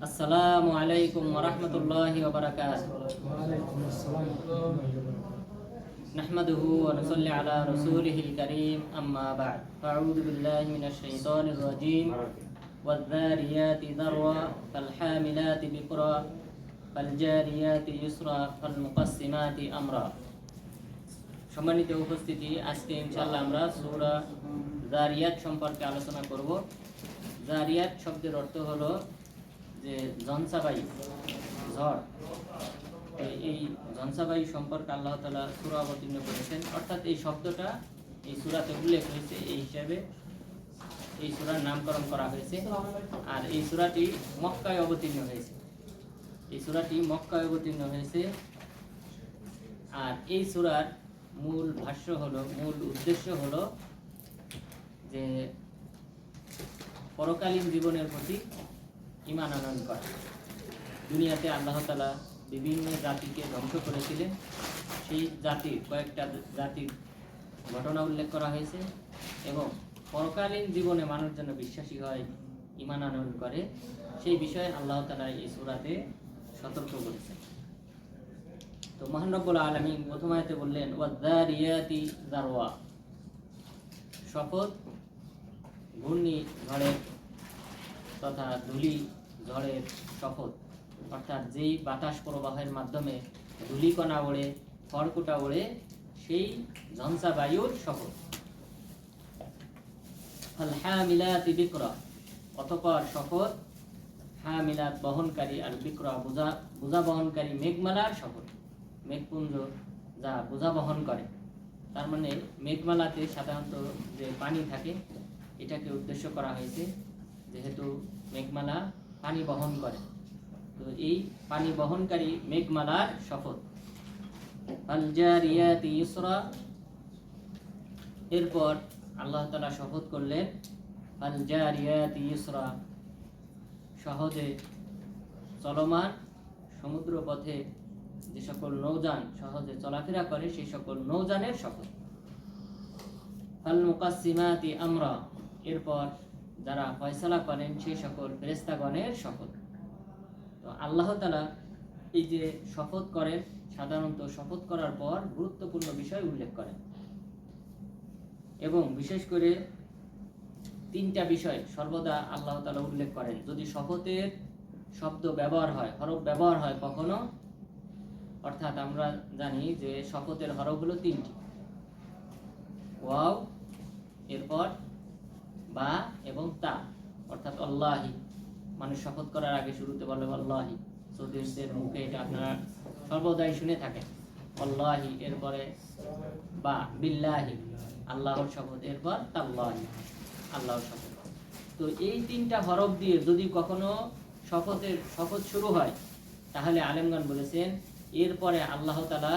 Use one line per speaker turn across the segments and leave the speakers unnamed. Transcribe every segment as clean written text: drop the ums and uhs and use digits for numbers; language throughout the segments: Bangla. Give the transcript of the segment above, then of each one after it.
আসসালামু আলাইকুম ওয়া রাহমাতুল্লাহি ওয়া বারাকাতুহু। নাহমাদুহু ওয়া নুসাল্লি আলা রাসূলিহিল কারীম, আম্মা বা'দ। আউযু বিল্লাহি মিনাশ শাইতানির রাজীম। ওয়ায-যারিয়াতি যারওয়া ফাল-হামিলাতি বিকরা ফাল-জারিয়াতি ইসরা ফাল-মুকাসসিমাতি আমরা। সম্মানিত উপস্থিতি, আজকে ইনশাআল্লাহ আমরা সূরা যারিয়াত সম্পর্কে আলোচনা করব। যারিয়াত শব্দের অর্থ হলো যে ঝঞ্ঝাবায়ু, ঝড়। এই ঝঞ্ঝাবায়ু সম্পর্কে আল্লাহ তাআলা সূরা অবতীর্ণ করেছেন, অর্থাৎ এই শব্দটা এই সূরাতে উল্লেখ হয়েছে, এই হিসাবে এই সূরার নামকরণ করা হয়েছে। আর এই সূরাটি মক্কায় অবতীর্ণ হয়েছে, এই সূরাটি মক্কায় অবতীর্ণ হয়েছে। আর এই সূরার মূল ভাষ্য হলো, মূল উদ্দেশ্য হলো যে পরকালীন জীবনের প্রতি ঈমান আনয়ন করা। দুনিয়াতে আল্লাহ তাআলা বিভিন্ন জাতিকে ধ্বংস করেছিলেন, সেই জাতির কয়েকটা জাতির ঘটনা উল্লেখ করা হয়েছে এবং পরকালীন জীবনে মানুষ যেন বিশ্বাসী হয়, ঈমান আনয়ন করে, সেই বিষয়ে আল্লাহ তাআলা এই সূরাতে সতর্ক করেছেন। তো মহান রব্বুল আলামিন প্রথম আয়াতে বললেন ওয়ায-যারিয়াতি যারওয়া, শপথ ঘূর্ণিঝড়ের তথা ধূলি ঝড়ের শপথ, অর্থাৎ যেই বাতাস প্রবাহের মাধ্যমে ধূলিকণা ওড়ে, খড়কুটা ওড়ে, সেই ঝঞ্ঝা বায়ুর শপথ। ফাল-হামিলাতি বিকরা, অতঃপর শপথ হামিলাত বহনকারী আর বিকরা বোঝা বহনকারী মেঘমালার শপথ। মেঘপুঞ্জ যা বোঝা বহন করে, তার মানে মেঘমালাতে সাধারণত যে পানি থাকে এটাকে উদ্দেশ্য করা হয়েছে, যেহেতু মেঘমালা পানি বহন করে, তো এই পানি বহনকারী মেঘমালার শপথ। আল-জারিয়াতি ইসরা, এরপর আল্লাহ তাআলা শপথ করলেন আল-জারিয়াতি ইসরা, সহজে চলমান সমুদ্র পথে যে সকল নৌযান সহজে চলাফেরা করে সেই সকল নৌযানের শপথ। ফাল-মুকাসসিমাতি আমরা, এরপর যারা ফয়সালা করেন সেই সকল ফেরেশতাগণের শপথ। তো আল্লাহ তাআলা এই যে শপথ করেন, সাধারণত শপথ করার পর গুরুত্বপূর্ণ বিষয় উল্লেখ করেন এবং বিশেষ করে তিনটা বিষয় সর্বদা আল্লাহ তাআলা উল্লেখ করেন। যদি শপথের শব্দ ব্যবহার হয়, হরফ ব্যবহার হয় কখনো, অর্থাৎ আমরা জানি যে শপথের হরফগুলো তিনটি, ওয়াও, এরপর বা এবং তা, অর্থাৎ আল্লাহি। মানুষ শপথ করার আগে শুরুতে বলে আল্লাহি, সৌদিদের মুখে এটা আপনারা সর্বদাই শুনে থাকেন, আল্লাহি, এরপরে বা বিল্লাহি, আল্লাহর শপথ, এরপর তাল্লাহি, আল্লাহর শপথ। তো এই তিনটা হরফ দিয়ে যদি কখনো শপথ শুরু হয়, তাহলে আলেমগণ বলেছেন এরপরে আল্লাহ তাআলা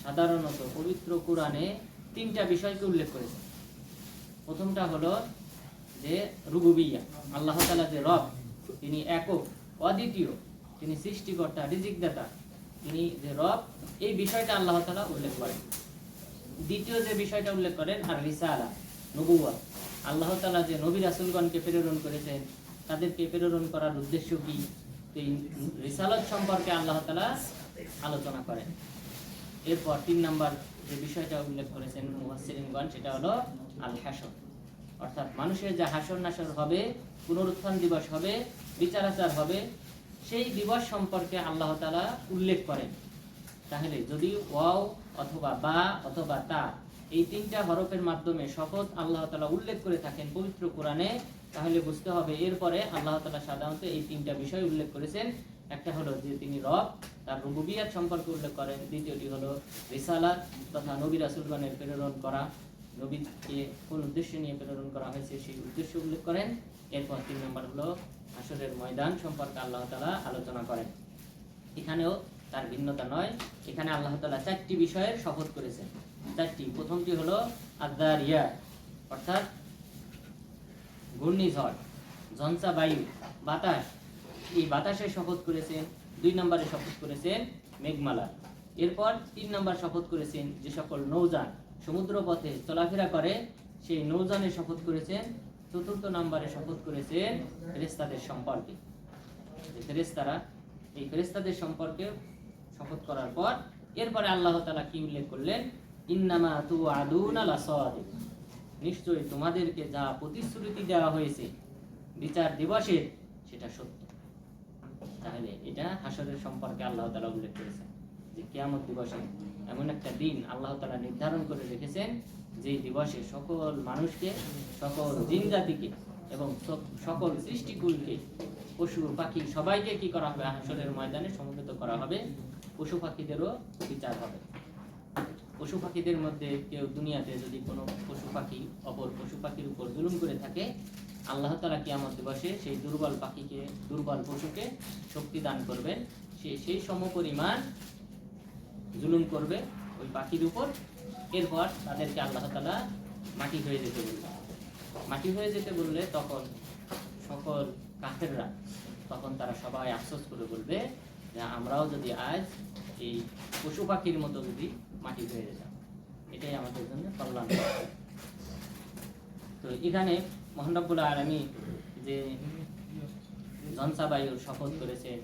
সাধারণত পবিত্র কোরআনে তিনটা বিষয়কে উল্লেখ করেছেন। প্রথমটা হলো যে রুবুবিয়্যা, আল্লাহ তাআলা যে রব, তিনি একক, অদ্বিতীয়, তিনি সৃষ্টিকর্তা, রিজিকদাতা, তিনি যে রব, এই বিষয়টা আল্লাহ তাআলা উল্লেখ করেন। দ্বিতীয় যে বিষয়টা উল্লেখ করেন আর রিসালা, নবুওয়াত, আল্লাহ তাআলা যে নবী রাসূলগণকে প্রেরণ করেছেন, তাদেরকে প্রেরণ করার উদ্দেশ্য কি, এই রিসালাত সম্পর্কে আল্লাহ তাআলা আলোচনা করেন। এরপর 3 নাম্বার যে বিষয়টা উল্লেখ করেছেন মুফাসসিরিনগণ, সেটা হলো আল হাসর, অর্থাৎ মানুষের যে হাসর নাসর হবে, পুনরুত্থান দিবস হবে, বিচার আচার হবে, সেই দিবস সম্পর্কে আল্লাহ তাআলা উল্লেখ করেন। তাহলে যদি ওয়াও অথবা বা অথবা তা, এই তিনটা হরফের মাধ্যমে শপথ আল্লাহ তাআলা উল্লেখ করে থাকেন পবিত্র কোরআনে, তাহলে বুঝতে হবে এরপরে আল্লাহ তাআলা সাধারণত এই তিনটা বিষয় উল্লেখ করেছেন। একটা হলো যে তিনি রব, তার রুবুবিয়্যাত সম্পর্কে উল্লেখ করেন। দ্বিতীয়টি হলো রিসালাত তথা নবী রাসূলগণের প্রেরণ করা, নবীকে কোন উদ্দেশ্যে নিয়ে প্রেরণ করা হয়েছে সেই উদ্দেশ্য উল্লেখ করেন। এরপর 3 নম্বর হলো হাসরের ময়দান সম্পর্কে আল্লাহ তাআলা আলোচনা করেন। এখানেও তার ভিন্নতা নয়, এখানে আল্লাহ তাআলা 4টি বিষয়ের শপথ করেছেন। 4টি, প্রথমটি হলো আদ-দারিয়াত, অর্থাৎ ঘূর্ণিঝড়, ঝঞ্ঝা বায়ু, বাতাস, এই বাতাসের শপথ করেছেন। 2 নম্বরে শপথ করেছেন মেঘমালা। এরপর 3 নম্বর শপথ করেছেন যে সকল নৌযান সমুদ্র পথে চলাফেরা করে, সেই নৌযানের শপথ করেছেন। 4র্থ নম্বরে শপথ করেছেন ফেরেশতাদের সম্পর্কে। যে ফেরেশতারা, এই ফেরেশতাদের সম্পর্কে শপথ করার পর এরপরে আল্লাহ তাআলা কি উল্লেখ করলেন, ইন্নামা তুআদুনা লাসাদিক, নিশ্চয়ই তোমাদেরকে যা প্রতিশ্রুতি দেওয়া হয়েছে বিচার দিবসের সেটা সত্য। তাহলে এটা হাসরের সম্পর্কে আল্লাহ তাআলা উল্লেখ করেছেন যে কিয়ামত দিবসে এমন একটা দিন আল্লাহ তাআলা নির্ধারণ করে রেখেছেন যে দিবসে সকল মানুষকে, সকল জিন জাতিকে এবং সকল সৃষ্টিকুলকে, পশু পাখি সবাইকে কি করা হবে, হাসরের ময়দানে সমবেত করা হবে। পশু পাখিদেরও বিচার হবে। পশু পাখিদের মধ্যে কেউ দুনিয়াতে যদি কোনো পশু পাখি অপর পশু পাখির উপর জুলুম করে থাকে, আল্লাহ তাআলা কিয়ামত দিবসে সেই দুর্বল পাখিকে, দুর্বল পশুকে শক্তি দান করবেন, সে সেই সমপরিমাণ জুলুম করবে ওই পাখির উপর। এরপর তাদেরকে আল্লাহ তাআলা মাটি হয়ে যেতে বলবে। মাটি হয়ে যেতে বললে তখন সকল কাফেররা, তখন তারা সবাই আফসোস করে বলবে যে আমরাও যদি আজ এই পশু পাখির মতো যদি মাটি হয়ে যেতাম, এটাই আমাদের জন্য কল্যাণ। তো এখানে মহান রব্বুল আলামিন যে ঝঞ্ঝা বায়ুর শপথ করেছেন,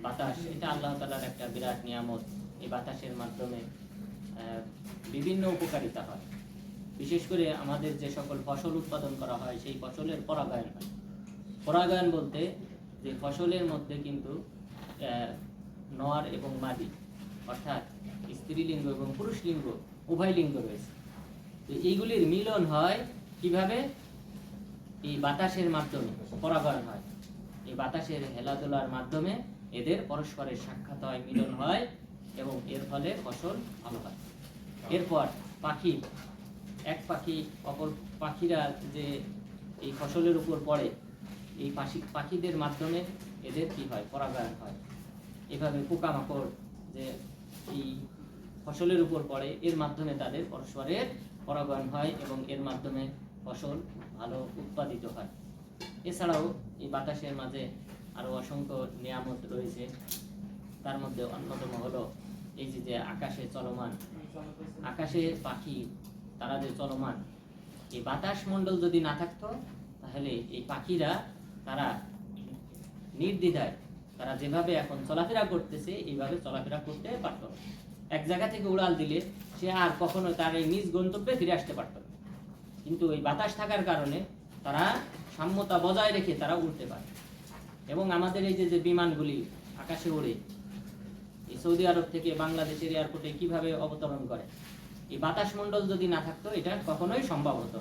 বাতাস, এটা আল্লাহ তাআলার একটা বিরাট নিয়ামত। এই বাতাসের মাধ্যমে বিভিন্ন উপকারিতা হয়। বিশেষ করে আমাদের যে সকল ফসল উৎপাদন করা হয় সেই ফসলের পরাগায়ন হয়। পরাগায়ন বলতে যে ফসলের মধ্যে কিন্তু নর এবং মাদি, অর্থাৎ স্ত্রীলিঙ্গ এবং পুরুষ লিঙ্গ, উভয় লিঙ্গ রয়েছে। তো এইগুলির মিলন হয় কিভাবে? এই বাতাসের মাধ্যমে পরাগায়ন হয়। এই বাতাসের হেলাদোলার মাধ্যমে এদের পরস্পরের সাক্ষাৎ হয়, মিলন হয় এবং এর ফলে ফসল ভালো হয়। এরপর পাখি, এক পাখি অপর পাখিরা যে এই ফসলের উপর পড়ে, এই পাখিদের মাধ্যমে এদের কি হয়, পরাগায়ন হয়। এভাবে পোকামাকড় যে এই ফসলের উপর পড়ে, এর মাধ্যমে তাদের পরস্পরের পরাগায়ন হয় এবং এর মাধ্যমে ফসল ভালো উৎপাদিত হয়। এছাড়াও এই বাতাসের মাঝে আরো অসংখ্য নিয়ামত রয়েছে। তার মধ্যে অন্যতম হলো এই যে আকাশে চলমান, আকাশে পাখি তারা যে চলমান, এই বাতাস মণ্ডল যদি না থাকতো তাহলে এই পাখিরা তারা নির্দ্বিধায় তারা যেভাবে এখন চলাফেরা করতেছে এইভাবে চলাফেরা করতে পারত না। এক জায়গা থেকে উড়াল দিলে সে আর কখনো তার এই নিজ গন্তব্যে ফিরে আসতে পারত না। কিন্তু এই বাতাস থাকার কারণে তারা সাম্যতা বজায় রেখে তারা উড়তে পারে। এবং আমাদের এই যে বিমানগুলি আকাশে ওড়ে, এই সৌদি আরব থেকে বাংলাদেশের এয়ারপোর্টে কিভাবে অবতরণ করে, এই বাতাস মণ্ডল যদি না থাকতো এটা কখনোই সম্ভব হতো।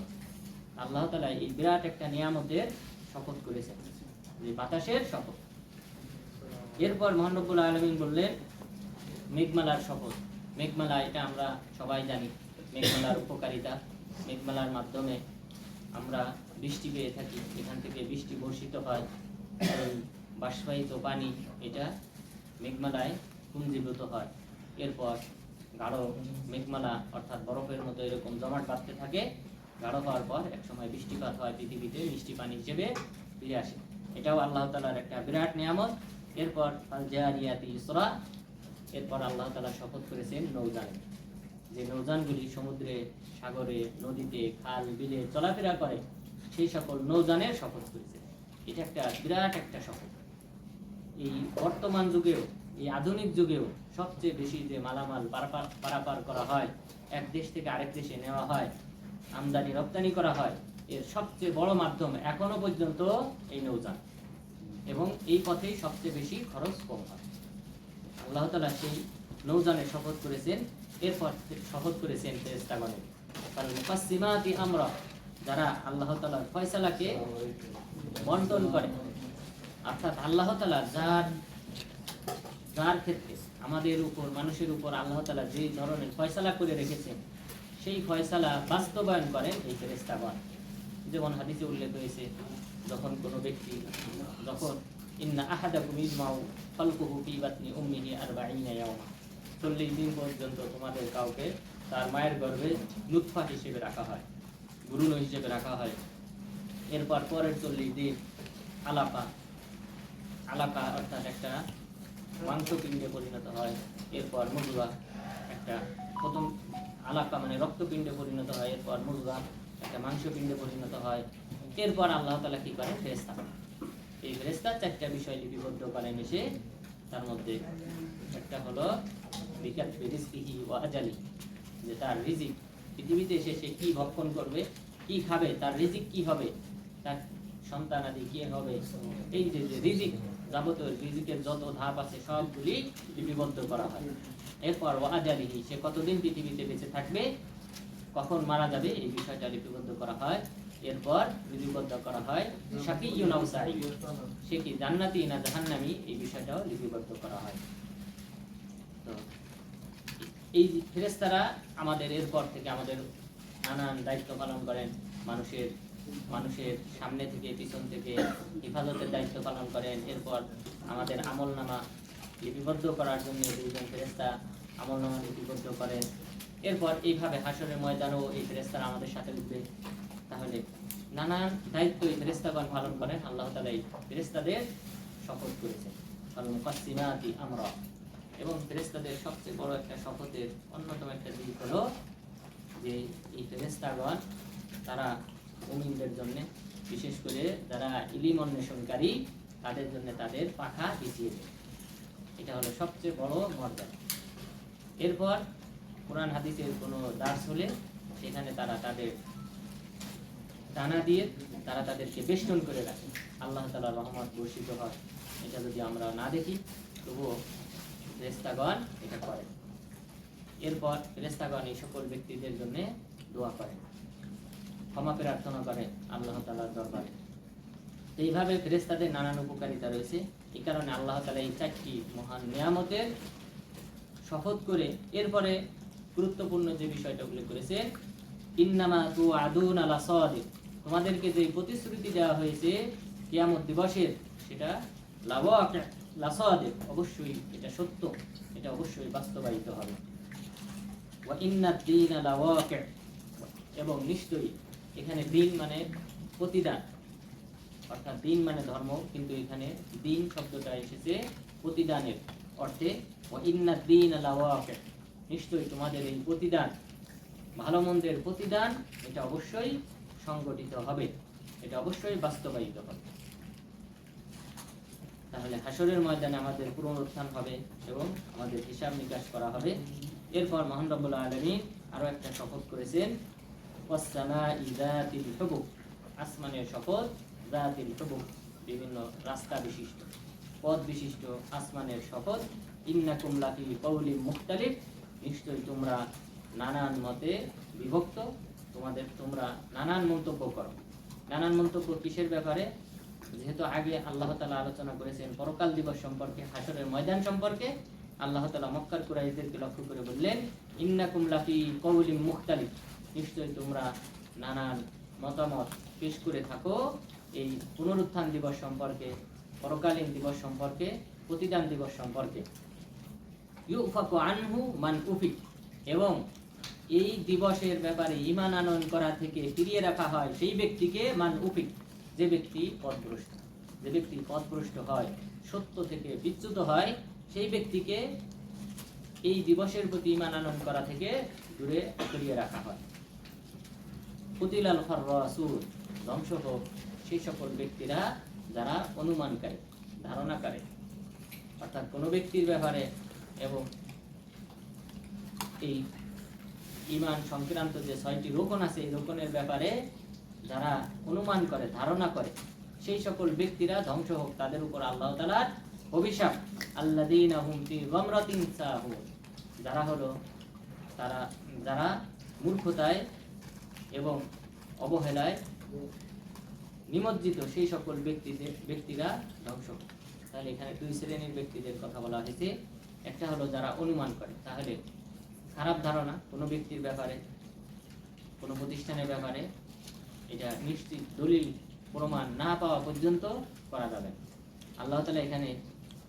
আল্লাহ তাআলা এই বিরাট একটা নিয়ামতের শপথ করেছেন, যে বাতাসের শপথ। এরপর মহান রব্বুল আলামিন বললেন মেঘমালার শপথ। মেঘমালা, এটা আমরা সবাই জানি মেঘমালার উপকারিতা। মেঘমালার মাধ্যমে আমরা বৃষ্টি পেয়ে থাকি, এখান থেকে বৃষ্টি বর্ষিত হয়। বাষ্পায়িত পানি এটা মেঘমালায় পুঞ্জীভূত হয়। এরপর গাঢ় মেঘমালা অর্থাৎ বরফের মতো এরকম জমাট বাঁধতে থাকে। গাঢ় হওয়ার পর একসময় বৃষ্টিপাত হয়, পৃথিবীতে মিষ্টি পানি হিসেবে ফিরে আসে। এটাও আল্লাহ তাআলার একটা বিরাট নিয়ামত। এরপর আল জারিয়াতি ইসরা, এরপর আল্লাহ তাআলা শপথ করেছেন নৌযান। যে নৌযানগুলি সমুদ্রে, সাগরে, নদীতে, খাল বিলে চলাফেরা করে, সেই সকল নৌযানের শপথ করেছেন। এটা একটা বিরাট একটা শপথ। এই বর্তমান যুগেও, এই আধুনিক যুগেও সবচেয়ে বেশি যে মালামাল পারাপার করা হয়, এক দেশ থেকে আরেক দেশে নেওয়া হয়, আমদানি রপ্তানি করা হয়, এর সবচেয়ে বড় মাধ্যম এখনো পর্যন্ত এই নৌযান। এবং এই পথেই সবচেয়ে বেশি খরচ কম হয়। আল্লাহ তাআলা সেই নৌযানের শপথ করেছেন। এরপর শপথ করেছেন ফেরেশতাগণের, কাল মুকাসসিমাতি আমরা, যারা আল্লাহ তাআলার ফয়সালাকে বন্টন করে। অর্থাৎ আল্লাহ তাআলা যার ক্ষেত্রে আমাদের উপর, মানুষের উপর আল্লাহ তাআলা যে ধরনের ফয়সালা করে রেখেছেন, সেই ফয়সালা বাস্তবায়ন করেন এই ফেরেশতাগণ। যেমন হাদিসে উল্লেখ হয়েছে, যখন কোনো ব্যক্তি, যখন ইন্না আহাদাকুম ইজমাউ খালকুহু ফি বাতনি উম্মিহি 40 ইয়াওমা, 40 দিন পর্যন্ত তোমাদের কাউকে তার মায়ের গর্ভে নুতফা হিসেবে রাখা হয়, ভ্রূণ হিসেবে রাখা হয়। এরপর পরের 40 দিন আলাকা অর্থাৎ একটা মাংসপিণ্ডে পরিণত হয়। এরপর মুজগা, একটা প্রথম আলাকা মানে রক্তপিণ্ডে পরিণত হয়। এরপর মুজগা, একটা মাংসপিণ্ডে পরিণত হয়। এরপর আল্লাহ তাআলা কি করেন, ফেরেশতা। এই ফেরেশতা 4টা বিষয় লিপিবদ্ধ করেন এসে। তার মধ্যে একটা হলো বিকাতবি রিজকিহি ওয়া আজালি, যে তার রিজিক পৃথিবীতে এসে সে কি ভক্ষণ করবে, কি খাবে, তার রিজিক কি হবে, তার সন্তান আদি কি হবে, এই যে রিজিক, যাবতীয় রিজিকের যত ধাপ আছে সবগুলি লিপিবদ্ধ করা হয়। এরপর ওয়া আজালিহি, সে কতদিন পৃথিবীতে বেঁচে থাকবে, কখন মারা যাবে, এই বিষয়টা লিপিবদ্ধ করা হয়। এরপর লিপিবদ্ধ করা হয় শাকিয়ুন আও সাঈদ, সে কি জান্নাতি না জাহান্নামী, এই বিষয়টাও লিপিবদ্ধ করা হয়। তো এই ফেরেশতারা আমাদের এরপর থেকে আমাদের নানান দায়িত্ব পালন করেন। মানুষের সামনে থেকে পিছন থেকে হেফাজতের দায়িত্ব পালন করেন। এরপর আমাদের আমলনামা লিপিবদ্ধ করার জন্য দুইজন ফেরেশতা আমলনামা লিপিবদ্ধ করেন। এরপর এইভাবে হাসরের ময়দানেও এই ফেরেশতারা আমাদের সাথে উঠবে। তাহলে নানান দায়িত্ব এই ফেরেশতাগণ পালন করেন। আল্লাহ তাআলা এই ফেরেশতাদের শপথ করেছেন আল মুকাসসিমাতি আমরা, এবং ফেরেশতাদের সবচেয়ে বড় একটা শপথের অন্যতম একটা দিক হলো যে এই ফেরেশতাগণ তারা মুমিনদের জন্য, বিশেষ করে যারা ইলম অন্বেষণকারী, তাদের জন্য তাদের পাখা বিছিয়ে দেয়। এটা হলো সবচেয়ে বড় মর্যাদা। এরপর কোরআন হাদিসের কোনো দার্স হলে সেখানে তারা তাদের ডানা দিয়ে তারা তাদেরকে বেষ্টন করে রাখে। আল্লাহ তাআলার রহমত বর্ষিত হয়। এটা যদি আমরা না দেখি তবুও ফেরেশতাগণ এটা করে। এরপর ফেরেশতাগণ এই সকল ব্যক্তিদের জন্য দোয়া করেন, ক্ষমা প্রার্থনা করেন আল্লাহ তাআলার দরবারে। এইভাবে ফেরেশতাদের নানান উপকারিতা রয়েছে। এই কারণে আল্লাহ তাআলা এই 4টি মহান নিয়ামতের শপথ করে এরপরে গুরুত্বপূর্ণ যে বিষয়টা উল্লেখ করেছে, ইন্নামা তুআদুনা লাসাদিক, তোমাদেরকে যে প্রতিশ্রুতি দেওয়া হয়েছে কিয়ামত দিবসের, সেটা লাওয়াকি লাসাদিক, অবশ্যই এটা সত্য, এটা অবশ্যই বাস্তবায়িত হবে। ওয়া ইন্নাদ দীনা লাওয়াকি, এবং নিশ্চয়ই, এখানে দিন মানে প্রতিদান, অর্থাৎ দিন মানে ধর্ম, কিন্তু এখানে দিন শব্দটা এসেছে প্রতিদানের অর্থে। ওয়া ইন্নাদ দীনা লাওয়াকি, নিশ্চয়ই তোমাদের এই প্রতিদান, ভালো মন্দের প্রতিদান, এটা অবশ্যই সংগঠিত হবে, এটা অবশ্যই বাস্তবায়িত হবে। তাহলে হাসরের ময়দানে আমাদের পুনরুত্থান হবে এবং আমাদের হিসাব নিকাশ করা হবে। এরপর মহান রব্বুল আলামিন আরো একটা শপথ করেছেন, ওয়াস-সামাই যাতিল হুবুক, আসমানের শপথ, যাতিল হুবুক, বিভিন্ন রাস্তা বিশিষ্ট, পথ বিশিষ্ট আসমানের শপথ। ইন্নাকুম লাফি কওলিন মুখতালিফ, নিশ্চয়ই তোমরা নানান মতে বিভক্ত, তোমরা নানান মন্তব্য করো। নানান মন্তব্য কিসের ব্যাপারে? যেহেতু আগে আল্লাহ তাআলা আলোচনা করেছেন পরকাল দিবস সম্পর্কে, হাসরের ময়দান সম্পর্কে, আল্লাহ তাআলা মক্কার কুরাইশদেরকে লক্ষ্য করে বললেন, ইন্নাকুম লাফি কওলিন মুখতালিফ, নিশ্চয়ই তোমরা নানান মতামত পেশ করে থাকো এই পুনরুত্থান দিবস সম্পর্কে, পরকালীন দিবস সম্পর্কে, প্রতিদান দিবস সম্পর্কে। ইউফাকু আনহু মান উফিক, এবং এই দিবসের ব্যাপারে ঈমান আনয়ন করা থেকে ফিরিয়ে রাখা হয় সেই ব্যক্তিকে, মান উফিক, যে ব্যক্তি পথভ্রষ্ট, যে ব্যক্তি পথভ্রষ্ট হয়, সত্য থেকে বিচ্যুত হয়, সেই ব্যক্তিকে এই দিবসের প্রতি ঈমান আনয়ন করা থেকে দূরে সরিয়ে রাখা হয়। কুতিলাল খাররাসুন, ধ্বংস হোক সেই সকল ব্যক্তিরা যারা অনুমানকারী, ধারণা করে, অর্থাৎ কোনো ব্যক্তির ব্যাপারে এবং এই ঈমান সংক্রান্ত যে 6টি রোকন আছে, এই রোকনের ব্যাপারে যারা অনুমান করে, ধারণা করে, সেই সকল ব্যক্তিরা ধ্বংস হোক, তাদের উপর আল্লাহ তাআলার অভিশাপ। আল্লাযীনা হুম ফি গামরাতিন সাহুন, যারা হলো যারা মূর্খতায় এবং অবহেলায় নিমজ্জিত, সেই সকল ব্যক্তিরা ধ্বংস হোক। তাহলে এখানে 2 শ্রেণীর ব্যক্তিদের কথা বলা হয়েছে। একটা হলো যারা অনুমান করে, তাহলে খারাপ ধারণা কোনো ব্যক্তির ব্যাপারে, কোনো প্রতিষ্ঠানের ব্যাপারে, এটা নিশ্চিত দলিল প্রমাণ না পাওয়া পর্যন্ত করা যাবে। আল্লাহ তাআলা এখানে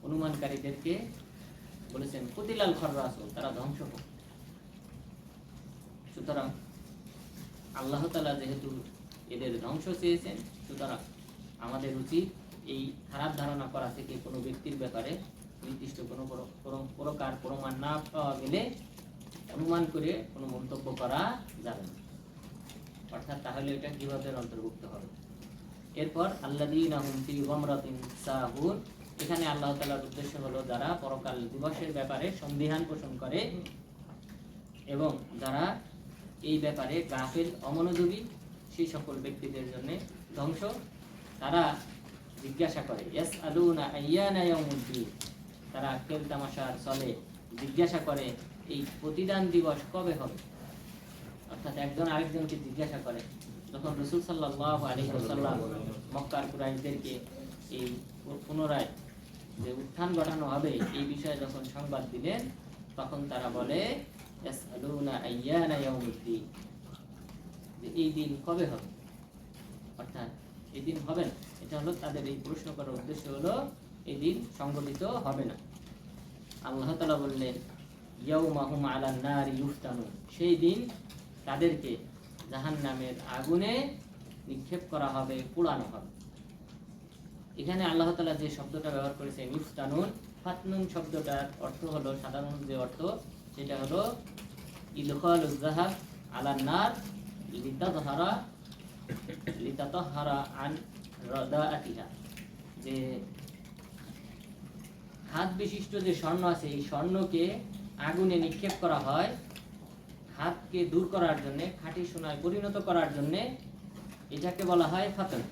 অনুমানকারীদেরকে বলেছেন কুতিলাল খাররাসুন, তারা ধ্বংস হোক। সুতরাং আল্লাহ তাআলা যেহেতু এদের ধ্বংস চেয়েছেন, সুতরাং আমাদের উচিত এই খারাপ ধারণা করা থেকে কোনো ব্যক্তির ব্যাপারে নির্দিষ্ট কোনো প্রকার প্রমাণ না পাওয়া গেলে অনুমান করে কোনো মন্তব্য করা যাবে না। অর্থাৎ তাহলে এটা কিভাবে অন্তর্ভুক্ত হবে? এরপর আল্লাযীনা হুম ফি গামরাতিন সাহুন, এখানে আল্লাহ তাআলার উদ্দেশ্য হলো যারা পরকাল দিবসের ব্যাপারে সন্দিহান পোষণ করে এবং যারা এই ব্যাপারে গাফিল অমনোযোগী, সেই সকল ব্যক্তিদের জন্য ধ্বংস। তারা জিজ্ঞাসা করে ইয়াসআলুনা আইয়ানা ইয়াউমুদ্দিন, তারা খেল তামাশার চলে জিজ্ঞাসা করে এই প্রতিদান দিবস কবে হবে। অর্থাৎ একজন আরেকজনকে জিজ্ঞাসা করে। যখন রাসূল সাল্লাল্লাহু আলাইহি ওয়াসাল্লাম মক্কার কুরাইশদেরকে এই পুনরায় যে উত্থান ঘটানো হবে এই বিষয়ে যখন সংবাদ দিলেন, তখন তারা বলে ইয়াসআলুনা আইয়ানা ইয়াউমুদ্দিন, যে এই দিন কবে হবে, অর্থাৎ এই দিন হবে না। এটা হলো তাদের এই প্রশ্ন করার উদ্দেশ্য হলো এই দিন সংগঠিত হবে না। আল্লাহ তাআলা বললেন ইয়াউমা হুম আলান নারি ইফতানুন, সেই দিন তাদেরকে জাহান্নামের আগুনে নিক্ষেপ করা হবে, পোড়ানো হবে। এখানে আল্লাহ তাআলা যে শব্দটা ব্যবহার করেছেন ইফতানুন, ফাতনুন শব্দটার অর্থ হলো, সাধারণ যে অর্থ সেটা হলো ইদখালুজ যাহাব আলান নার লিতাতাহহারা আন রাদাআতিহা, যে হাত বিশিষ্ট যে স্বর্ণ আছে এই স্বর্ণকে আগুনে নিক্ষেপ করা হয় হাতকে দূর করার জন্য, খাঁটি সোনায় পরিণত করার জন্য। এটাকে বলা হয় ফাতন।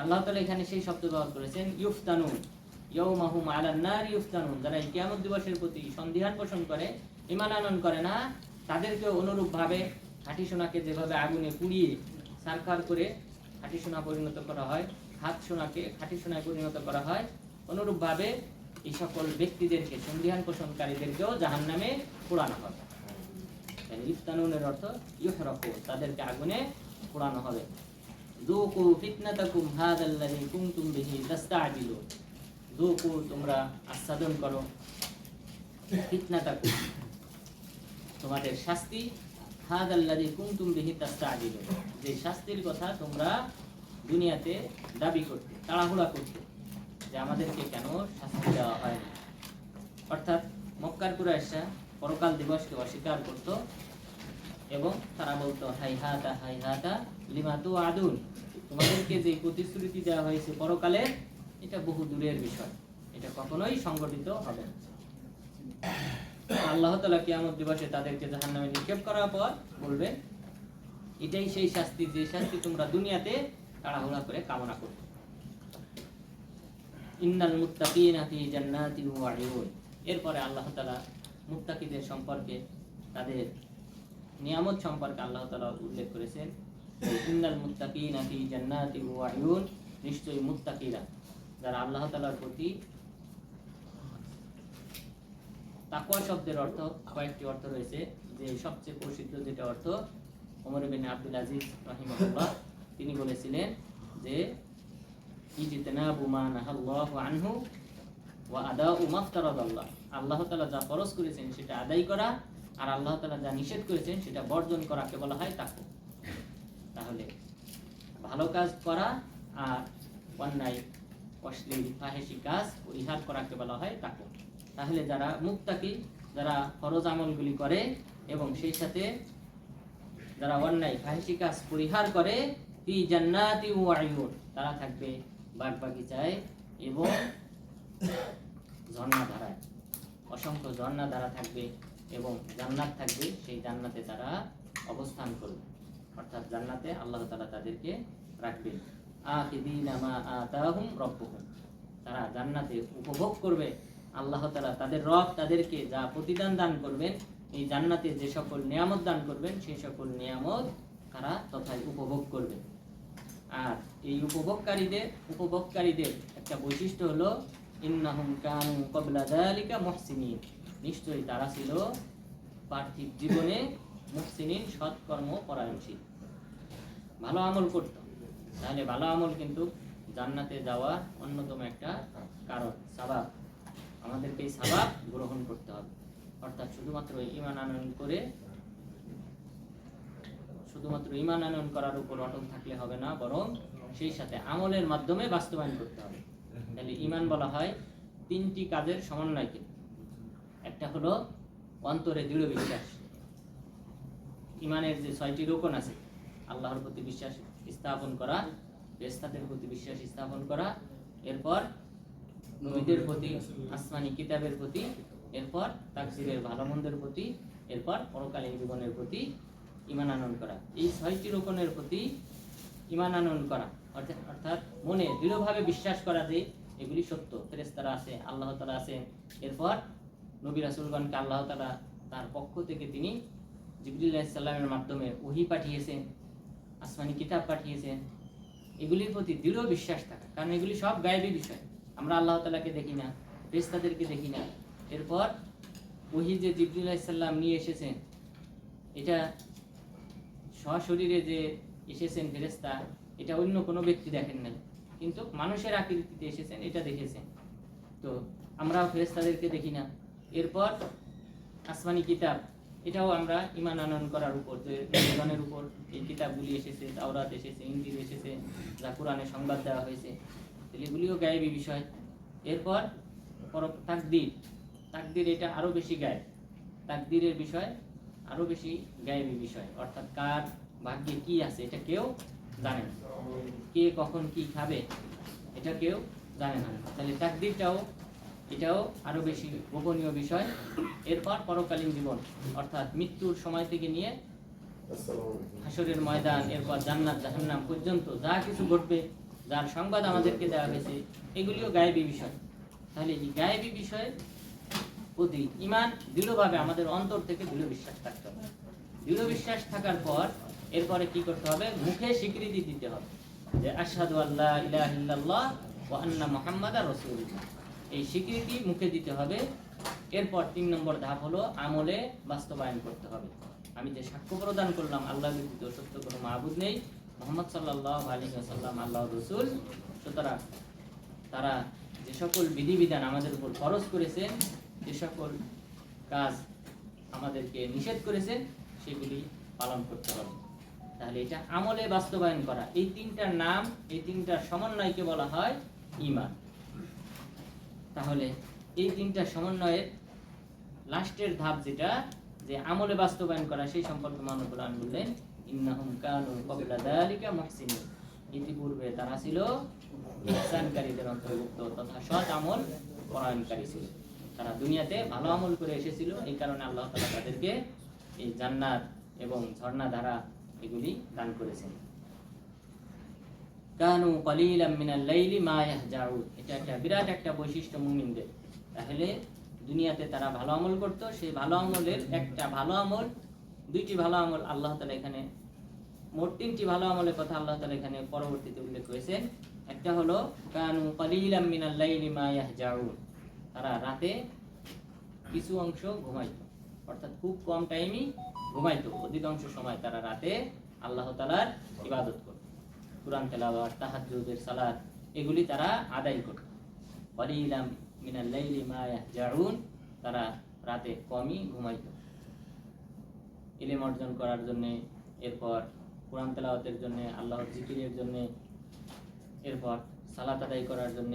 আল্লাহ তাআলা এখানে সেই শব্দ ব্যবহার করেছেন ইউফতানুন, ইয়াউমা হুম আলান নার ইউফতানুন। যারা এই কিয়ামত দিবসের প্রতি সন্দিহান পোষণ করে, ঈমান আনয়ন করে না, তাদেরকে অনুরূপভাবে খাঁটি সোনাকে যেভাবে আগুনে পুড়িয়ে সারখার করে খাঁটি সোনা পরিণত করা হয়, হাত সোনাকে খাঁটি সোনায় পরিণত করা হয়, অনুরূপভাবে এই সকল ব্যক্তিদেরকে, সন্দিহান পোষণকারীদেরকেও জাহান্নামে পোড়ানো হবে। ইফতানুনের অর্থ ইউহরাকু, তাদেরকে আগুনে পোড়ানো হবে। যুকু ফিতনাতাকুম হাযাল্লাযী কুনতুম বিহি তাস্তা'জিলুন, যুকু তোমরা আস্বাদন করো, ফিতনাতাকুম তোমাদের শাস্তি, হাযাল্লাযী কুনতুম বিহি তাস্তা'জিলুন যে শাস্তির কথা তোমরা দুনিয়াতে দাবি করতে, তাড়াহুড়া করতে, যে আমাদেরকে কেন শাস্তি দেওয়া হয় না। অর্থাৎ মক্কার কুরাইশরা পরকাল দিবসকে অস্বীকার করত এবং তারা বলতো হাইহাতা হাইহাতা লিমা তুআদুন, তোমাদেরকে যে প্রতিশ্রুতি দেওয়া হয়েছে পরকালে এটা বহু দূরের বিষয়, এটা কখনোই সংগঠিত হবে না। আল্লাহ তাআলা কিয়ামত দিবসে তাদেরকে জাহান্নামে নিক্ষেপ করার পর বলবেন এটাই সেই শাস্তি, যে শাস্তি তোমরা দুনিয়াতে তাড়াহুড়া করে কামনা করতে। ইন্নাল মুত্তাকিনা ফি জান্নাতিন ওয়া উয়ুন, এরপরে আল্লাহ তাআলা মুত্তাকিদের সম্পর্কে, তাদের নিয়ামত সম্পর্কে আল্লাহ তাআলা উল্লেখ করেছেন। ইন্নাল মুত্তাকিনা ফি জান্নাতিন ওয়া উয়ুন, নিশ্চয়ই মুত্তাকিরা যারা আল্লাহ তাআলার প্রতি, তাকওয়া শব্দের অর্থ কয়েকটি অর্থ রয়েছে, যে সবচেয়ে প্রসিদ্ধ যেটা অর্থ ওমর ইবনে আব্দুল আজিজ রাহিমাহুল্লাহ তিনি বলেছিলেন যে ইজতিনাবু মা নাহাল্লাহু আনহু ওয়া আদাউ মা ফতারাদাল্লাহ, আল্লাহ তাআলা যা ফরজ করেছেন সেটা আদায় করা, আর আল্লাহ তাআলা যা নিষেধ করেছেন সেটা বর্জন করাকে বলা হয় তাকওয়া। তাহলে ভালো কাজ করা আর অন্যায় অশ্লীল ফাহিশি কাজ পরিহার করাকে বলা হয় তাকওয়া। তাহলে যারা মুত্তাকি, যারা ফরজ আমলগুলি করে এবং সেই সাথে যারা অন্যায় ফাহিশি কাজ পরিহার করে, ফি জান্নাতি ওয়া উয়ুন, তারা থাকবে বাগবাগিচায় এবং ঝর্ণাধারায়, অসংখ্য ঝর্ণাধারা থাকবে এবং জান্নাত থাকবে, সেই জান্নাতে তারা অবস্থান করবে। অর্থাৎ জান্নাতে আল্লাহ তাআলা তাদেরকে রাখবেন। আখিদিনা মা আতাহুম রাব্বুহুম, তারা জান্নাতে উপভোগ করবে, আল্লাহ তাআলা তাদের রব তাদেরকে যা প্রতিদান দান করবেন, এই জান্নাতে যে সকল নিয়ামত দান করবেন সেই সকল নিয়ামত তারা তথায় উপভোগ করবে। আর এই উপভোগকারীদের একটা বৈশিষ্ট্য হলো ইন্নাহুম কানু ক্বাবলা যালিকা মুহসিনিন, নিশ্চয়ই তারা ছিল পার্থিব জীবনে মুহসিনিন, সৎকর্ম পরায়ণশীল, ভালো আমল করত। তাহলে ভালো আমল কিন্তু জান্নাতে যাওয়া অন্যতম একটা কারণ, সাবাব। আমাদেরকে এই সাবাব গ্রহণ করতে হবে। অর্থাৎ শুধুমাত্র ঈমান আনয়ন করার উপর অটল থাকলে হবে না, বরং সেই সাথে আমলের মাধ্যমে বাস্তবায়ন করতে হবে। তাহলে ঈমান বলা হয় তিনটি কাজের সমন্বয়কে। একটা হলো অন্তরে দৃঢ় বিশ্বাস, ঈমানের যে 6টি রোকন আছে, আল্লাহর প্রতি বিশ্বাস স্থাপন করা, ফেরেশতাদের প্রতি বিশ্বাস স্থাপন করা, এরপর নবীদের প্রতি, আসমানি কিতাবের প্রতি, এরপর তাকদীরের ভালো মন্দের প্রতি, এরপর পরকালীন জীবনের প্রতি ঈমান আনয়ন করা। এই 6টি রকমের প্রতি ঈমান আনয়ন করা অর্থাৎ মনে দৃঢ়ভাবে বিশ্বাস করা যে এগুলি সত্য, ফেরেশতারা আছে, আল্লাহ তাআলা আছেন, এরপর নবী রাসূলগণকে আল্লাহ তাআলা তার পক্ষ থেকে তিনি জিবরিল আলাইহিস সালামের মাধ্যমে ওহী পাঠিয়েছেন, আসমানি কিতাব পাঠিয়েছেন, এগুলির প্রতি দৃঢ় বিশ্বাস থাকা। কারণ এগুলি সব গায়েবী বিষয়, আমরা আল্লাহ তাআলাকে দেখি না, ফেরেশতাদেরকে দেখি না। এরপর ওহী যে জিবরিল আলাইহিস সালাম নিয়ে এসেছেন, এটা সশরীরে যে এসেছেন ফেরেশতা, এটা অন্য কোনো ব্যক্তি দেখেন নাই, কিন্তু মানুষের আকৃতিতে এসেছেন, এটা দেখেছেন। তো আমরাও ফেরেশতাদেরকে দেখি না। এরপর আসমানি কিতাব, এটাও আমরা ঈমান আনয়ন করার উপর, যে নবীগণের উপর এই কিতাবগুলি এসেছে, তাওরাত এসেছে, ইনজিল এসেছে, যা কোরআনে সংবাদ দেওয়া হয়েছে, এগুলিও গায়েবী বিষয়। এরপর তাকদীর এটা আরো বেশি গায়েব, তাকদীরের বিষয় আরো বেশি গায়েবী বিষয়, অর্থাৎ কার ভাগ্যে কি আছে এটা কেউ জানে না, কে কখন কি খাবে এটা কেউ জানে না। তাহলে তাকদীরটাও, এটাও আরো বেশি গোপনীয় বিষয়। এরপর পরকালীন জীবন, অর্থাৎ মৃত্যুর সময় থেকে নিয়ে হাসরের ময়দান, এরপর জান্নাত জাহান্নাম পর্যন্ত যা কিছু ঘটবে, যার সংবাদ আমাদেরকে দেওয়া হয়েছে, এগুলিও গায়েবী বিষয়। তাহলে এই গায়েবী বিষয়ের প্রতি ঈমান দৃঢ়ভাবে আমাদের অন্তর থেকে দৃঢ় বিশ্বাস থাকতে হবে। দৃঢ় বিশ্বাস থাকার পর এরপরে কি করতে হবে? মুখে স্বীকৃতি দিতে হবে যে আশহাদু আল্লা ইলাহা ইল্লাল্লাহ ওয়া আন্না মুহাম্মাদার রাসূলুল্লাহ। এই স্বীকৃতি মুখে দিতে হবে। এরপর 3 নম্বর ধাপ হলো আমলে বাস্তবায়ন করতে হবে। আমি যে সাক্ষ্য প্রদান করলাম আল্লাহ ব্যতীত সত্য কোনো মাবুদ নেই, মুহাম্মদ সাল্লাল্লাহু আলাইহি ওয়াসাল্লাম আল্লাহর রাসূল, সুতরাং তারা যে সকল বিধিবিধান আমাদের উপর ফরজ করেছেন, যে সকল কাজ আমাদেরকে নিষেধ করেছেন, সেগুলি পালন করতে হবে। তাহলে এটা আমলে বাস্তবায়ন করা। এই 3টার নাম, এই 3টার সমন্বয়কে বলা হয় ঈমান। তাহলে এই 3টা সমন্বয়ের লাস্টের ধাপ যেটা, যে আমলে বাস্তবায়ন করা, সেই সম্পর্কে মহানবী কোরআন বললেন ইন্নাহুম কানু ক্বাবলা যালিকা মুহসিনিন, ইতিপূর্বে তারা ছিল ইহসানকারীদের অন্তর্ভুক্ত তথা সৎ আমল পরায়ণকারী ছিল। তারা দুনিয়াতে ভালো আমল করে এসেছিল, এই কারণে আল্লাহ তাআলা তাদেরকে এই জান্নাত এবং ঝর্ণা ধারা এগুলি দান করেছেন। কানু কলিলাম মিনাল লাইলি মা ইয়াহজাউন, এটা একটা বিরাট একটা বৈশিষ্ট্য মুমিনদের। তাহলে দুনিয়াতে তারা ভালো আমল করত, সেই ভালো আমলের একটা ভালো আমল, 2টি ভালো আমল আল্লাহ তাআলা এখানে, মোট 3টি ভালো আমলের কথা আল্লাহ তাআলা এখানে পরবর্তীতে উল্লেখ করেছেন। একটা হলো কানু কলিলাম মিনাল লাইলি মা ইয়াহজাউন, তারা রাতে কিছু অংশ ঘুমাইতো, অর্থাৎ খুব কম টাইমই ঘুমাইতো, অধিকাংশ সময় তারা রাতে আল্লাহ তাআলার ইবাদত করত, কুরআন তেলাওয়াত, তাহাজ্জুদের সালাত, এগুলি তারা আদায় করত। কলিলাম মিনাল লাইলি মা ইয়াহজাউন, তারা রাতে কমই ঘুমাইতো ইলম অর্জন করার জন্য, এরপর কুরআন তেলাওয়াতের জন্য, আল্লাহর জিকিরের জন্য, এরপর সালাত আদায় করার জন্য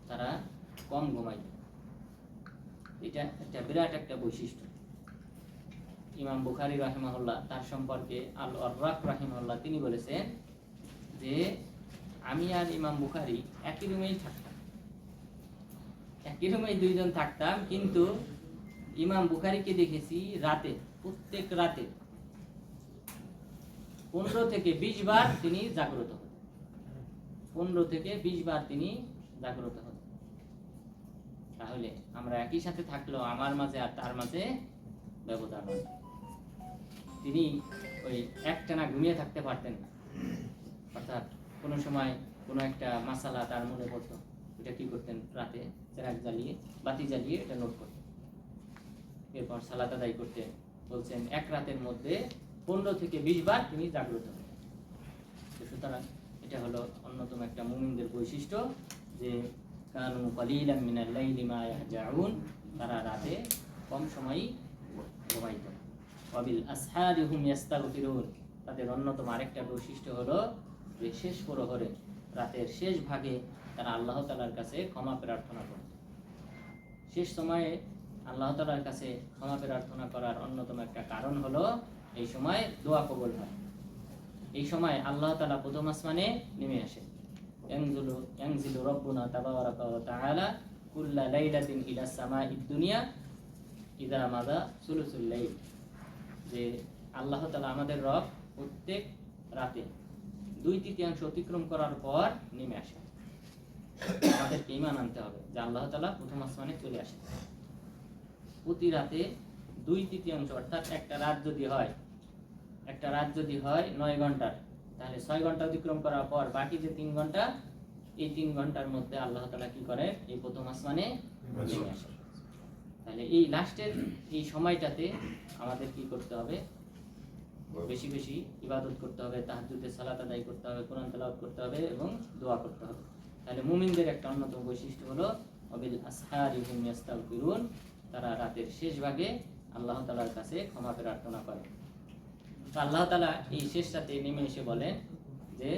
তারা কম ঘুমাইতো। এটা একটা বিরাট একটা বৈশিষ্ট্য। ইমাম বুখারী রাহিমাহুল্লাহ তার সম্পর্কে আল-ওয়াররাক রাহিমাহুল্লাহ তিনি বলেছেন যে আমি আর ইমাম বুখারী একই রুমেই থাকতাম, একই রুমেই 2 জন থাকতাম, কিন্তু ইমাম বুখারীকে দেখেছি রাতে, প্রত্যেক রাতে 15 থেকে 20 বার তিনি জাগ্রত হতেন, 15 থেকে 20 বার তিনি জাগ্রত হতেন। তাহলে আমরা একই সাথে থাকলেও আমার মাঝে আর তার মাঝে ব্যবধান হয়। তিনি ওই একটানা ঘুমিয়ে থাকতে পারতেন না, অর্থাৎ কোনো সময় কোনো একটা মাসালা তার মনে পড়তো, এটা কি করতেন, রাতে চেরাগ জ্বালিয়ে, বাতি জ্বালিয়ে এটা নোট করতেন, এরপর সালাত আদায় করতেন। বলছেন এক রাতের মধ্যে 15 থেকে 20 বার তিনি জাগ্রত হতেন। সুতরাং এটা হলো অন্যতম একটা মুমিনদের বৈশিষ্ট্য, যে কানু কলিলাম মিনাল লাইলি মা ইয়াহজাউন, তারা রাতে কম সময়ই ঘুমাইত। ওয়াবিল আসহারি হুম ইস্তাগফিরুন, তাদের অন্যতম আরেকটা বৈশিষ্ট্য হলো যে শেষ প্রহরে, রাতের শেষ ভাগে তারা আল্লাহ তাআলার কাছে ক্ষমা প্রার্থনা করত। শেষ সময়ে আল্লাহ তাআলার কাছে ক্ষমা প্রার্থনা করার অন্যতম একটা কারণ হলো এই সময় দোয়া কবুল হয়। এই সময় আল্লাহ তাআলা প্রথম আসমানে নেমে আসেন, ইয়ানজিলু রাব্বুনা তাবারাকা ওয়া তাআলা কুল্লা লাইলাতিন ইলা সামাঈদ দুনিয়া ইদা মাদা সুলুসুল লাইল, যে আল্লাহ তাআলা আমাদের রব প্রত্যেক রাতে 2/3 অতিক্রম করার পর নেমে আসে। আমাদেরকে ঈমান আনতে হবে যে আল্লাহ তাআলা প্রথম আসমানে চলে আসে প্রতি রাতে 2/3, অর্থাৎ একটা রাত যদি হয় 9 ঘন্টার, তাহলে 6 ঘন্টা অতিক্রম করার পর বাকি যে 3 ঘন্টা, এই 3 ঘন্টার মধ্যে আল্লাহ তাআলা কি করে, এই প্রথম আসমানে নেমে আসে। তাহলে এই লাস্টের এই সময়টাতে আমাদের কি করতে হবে, বেশি বেশি ইবাদত করতে হবে, তাহাজ্জুদের সালাত আদায় করতে হবে, কোরআন তেলাওয়াত করতে হবে এবং দোয়া করতে হবে। তাহলে মুমিনদের একটা অন্যতম বৈশিষ্ট্য হলো ওয়াবিল আসহারি হুম ইস্তাগফিরুন, তারা রাতের শেষ ভাগে আল্লাহ তাআলার কাছে ক্ষমা প্রার্থনা করে। তো আল্লাহ তাআলা এই শেষ রাতে নেমে এসে বলেন যে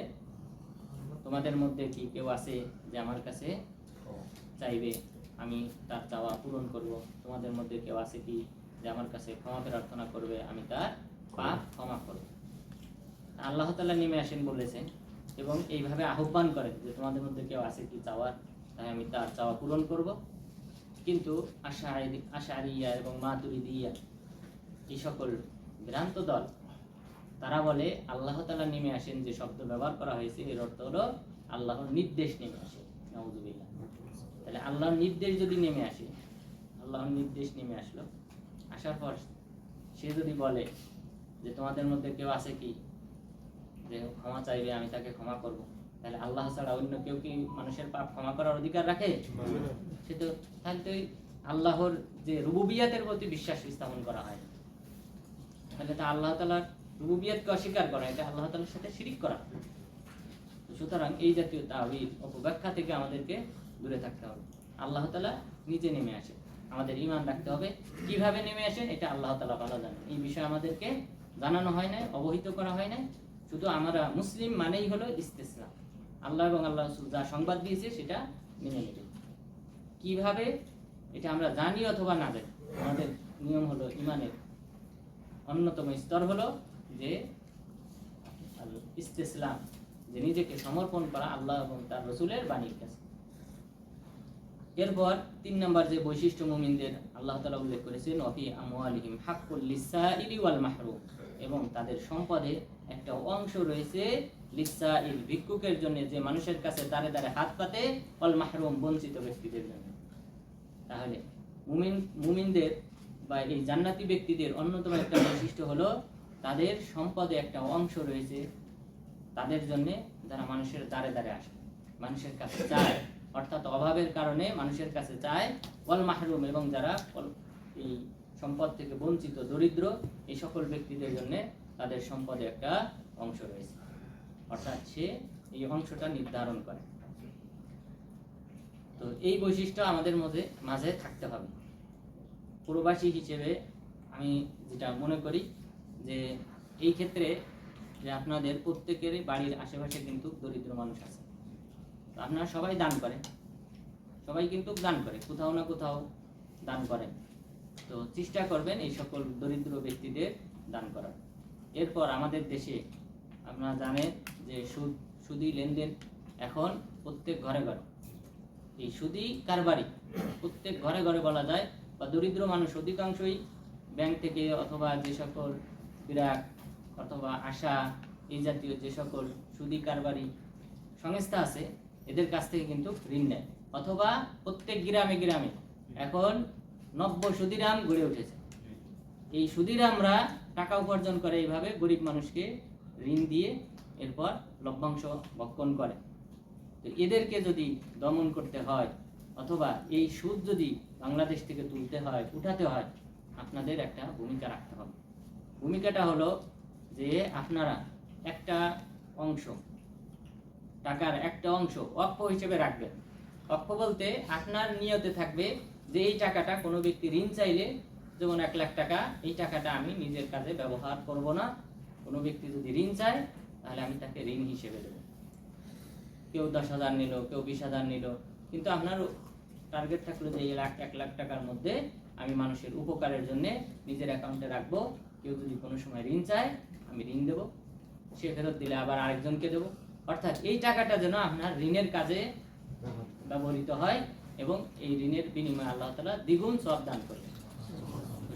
তোমাদের মধ্যে কি কেউ আছে যে আমার কাছে চাইবে, আমি তার চাওয়া পূরণ করব? তোমাদের মধ্যে কেউ আছে কি যে আমার কাছে ক্ষমা প্রার্থনা করবে, আমি তার পাপ ক্ষমা করব? আল্লাহ তাআলা নেমে আসেন বলেছেন এবং এইভাবে আহ্বান করেন যে তোমাদের মধ্যে কেউ আছে কি চাওয়ার, তাই আমি তার চাওয়া পূরণ করব। কিন্তু আশআরিয়া এবং মাতুরিদিয়া এই সকল ভ্রান্ত দল, তারা বলে আল্লাহ তাআলা নেমে আসেন যে শব্দ ব্যবহার করা হয়েছে এর অর্থ হলো আল্লাহর নির্দেশ নেমে আসে। নাউযুবিল্লাহ। তাহলে আল্লাহর নির্দেশ যদি নেমে আসে, আল্লাহর নির্দেশ নেমে আসলো, আসার পর সে যদি বলে যে তোমাদের মধ্যে কেউ আছে কি যে ক্ষমা চাইবে, আমি তাকে ক্ষমা করব, তাহলে আল্লাহ ছাড়া অন্য কেউ কি মানুষের পাপ ক্ষমা করার অধিকার রাখে? সে তো, তাহলে তো আল্লাহর যে রুবুবিয়াতের প্রতি বিশ্বাস স্থাপন করা হয়, তাহলে তো আল্লাহ তাআলার রুবুবিয়াতকে অস্বীকার করা, এটা আল্লাহ তাআলার সাথে শিরিক করা। সুতরাং এই জাতীয় তাওহীদ অপব্যাখ্যা থেকে আমাদেরকে দূরে থাকতে হবে। আল্লাহ তাআলা নিজে নেমে আসে, আমাদের ঈমান রাখতে হবে। কিভাবে নেমে আসেন এটা আল্লাহ তাআলা ভালো জানেন, এই বিষয়ে আমাদেরকে জানানো হয় না, অবহিত করা হয় না। শুধু আমরা মুসলিম মানেই হলো ইস্তিসলাম, আল্লাহ এবং আল্লাহ রাসূল যা সংবাদ দিয়েছে সেটা মেনে নেবে। কিভাবে এটা আমরা জানি অথবা না জানি, আমাদের নিয়ম হলো ঈমানের অন্যতম স্তর হলো যে ইস্তিসলাম, যে নিজেকে সমর্পণ করা আল্লাহ এবং তার রাসূলের বাণীর কাছে। এরপর 3 নম্বর যে বৈশিষ্ট্য মুমিনদের আল্লাহ তাআলা উল্লেখ করেছেন, ওয়াফি আমওয়ালিহিম হাক্কুল লিসাইলি ওয়াল মাহরুম, এবং তাদের সম্পদে একটা অংশ রয়েছে লিসাইল, ভিক্ষুকের জন্য, যে মানুষের কাছে দাঁড়ে দাঁড়ে হাত পাতে, ওয়াল মাহরুম, বঞ্চিত ব্যক্তিদের জন্য। তাহলে মুমিনদের বা এই জান্নাতি ব্যক্তিদের অন্যতম একটা বৈশিষ্ট্য হলো তাদের সম্পদে একটা অংশ রয়েছে তাদের জন্য, যারা মানুষের দাঁড়ে দাঁড়ে আসে, মানুষের কাছে চায়, অর্থাৎ অভাবের কারণে মানুষের কাছে চায়, ওয়াল মাহরুম, এবং যারা এই সম্পদ থেকে বঞ্চিত, দরিদ্র, এই সকল ব্যক্তিদের জন্য তাদের সম্পদে একটা অংশ রয়েছে, অর্থাৎ সে এই অংশটা নির্ধারণ করে। তো এই বৈশিষ্ট্য আমাদের মাঝে থাকতে হবে। প্রবাসী হিসেবে আমি যেটা মনে করি যে এই ক্ষেত্রে যে আপনাদের প্রত্যেকেরই বাড়ির আশেপাশে কিন্তু দরিদ্র মানুষ আছে, তো আপনারা সবাই দান করেন, সবাই কিন্তু দান করে, কোথাও না কোথাও দান করেন। তো চেষ্টা করবেন এই সকল দরিদ্র ব্যক্তিদের দান করার। এরপর আমাদের দেশে আপনারা জানেন যে সুদী লেনদেন এখন প্রত্যেক ঘরে ঘরে, এই সুদী কারবারি প্রত্যেক ঘরে ঘরে বলা যায়, বা দরিদ্র মানুষ অধিকাংশই ব্যাংক থেকে অথবা যে সকল বিরাট অথবা আশা এই জাতীয় যে সকল সুদী কারবারি সংস্থা আছে এদের কাছ থেকে কিন্তু ঋণ নেয়, অথবা প্রত্যেক গ্রামে গ্রামে এখন নব্য সুদিরাম গড়ে উঠেছে। এই সুদিরামরা টাকা উপার্জন করে এইভাবে গরিব মানুষকে ঋণ দিয়ে এরপর লভ্যাংশ ভক্ষণ করে। তো এদেরকে যদি দমন করতে হয় অথবা এই সুদ যদি বাংলাদেশ থেকে তুলতে হয়, উঠাতে হয়, আপনাদের একটা ভূমিকা রাখতে হবে। ভূমিকাটা হলো যে আপনারা একটা অংশ, টাকার একটা অংশ ওয়াকফ হিসেবে রাখবেন। ওয়াকফ বলতে আপনার নিয়তে থাকবে যে এই টাকাটা কোনো ব্যক্তি ঋণ চাইলে, যেমন 1 লাখ টাকা, এই টাকাটা আমি নিজের কাজে ব্যবহার করব না। কোনো ব্যক্তি যদি ঋণ চায় তাহলে আমি তাকে ঋণ হিসেবে দেব। কেউ 10,000 নিল, কেউ 20,000 নিল, কিন্তু আপনার টার্গেট থাকলো যে 1 লাখ টাকার মধ্যে আমি মানুষের উপকারের জন্য নিজের অ্যাকাউন্টে রাখবো। কেউ যদি কোনো সময় ঋণ চায় আমি ঋণ দেব, সে ফেরত দিলে আবার আরেকজনকে দেব, অর্থাৎ এই টাকাটা যেন আপনার ঋণের কাজে ব্যবহৃত হয় এবং এই ঋণের বিনিময়ে আল্লাহ তাআলা দ্বিগুণ সওয়াব দান করবেন।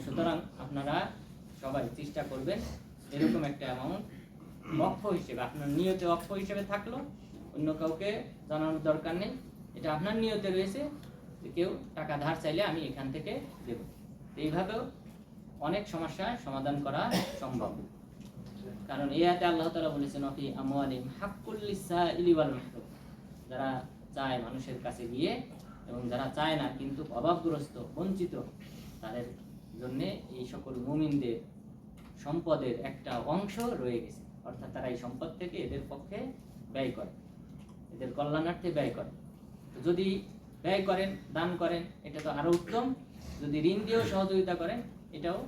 সুতরাং আপনারা সবাই চেষ্টা করবেন এরকম একটা অ্যামাউন্ট ওয়াকফ হিসেবে, আপনার নিয়তে ওয়াকফ হিসেবে থাকলো, অন্য কাউকে জানানোর দরকার নেই, এটা আপনার নিয়তে রয়েছে যে কেউ টাকা ধার চাইলে আমি এখান থেকে দেব। এইভাবেও অনেক সমস্যার সমাধান করা সম্ভব, কারণ এই আয়াতে আল্লাহ তাআলা বলেছেন ফি আমওয়ালিহিম হাক্কুল লিসাইলি ওয়াল মাহরুম, যারা চায় মানুষের কাছে গিয়ে এবং যারা চায় না কিন্তু অভাবগ্রস্ত বঞ্চিত, তাদের জন্য এই সকল মুমিনদের সম্পদের একটা অংশ রয়ে গেছে, অর্থাৎ তারা এই সম্পদ থেকে এদের পক্ষে ব্যয় করে, এদের কল্যাণার্থে ব্যয় করে। তো যদি ব্যয় করেন, দান করেন, এটা তো আরো উত্তম। যদি ঋণ দিয়েও সহযোগিতা করেন, এটাও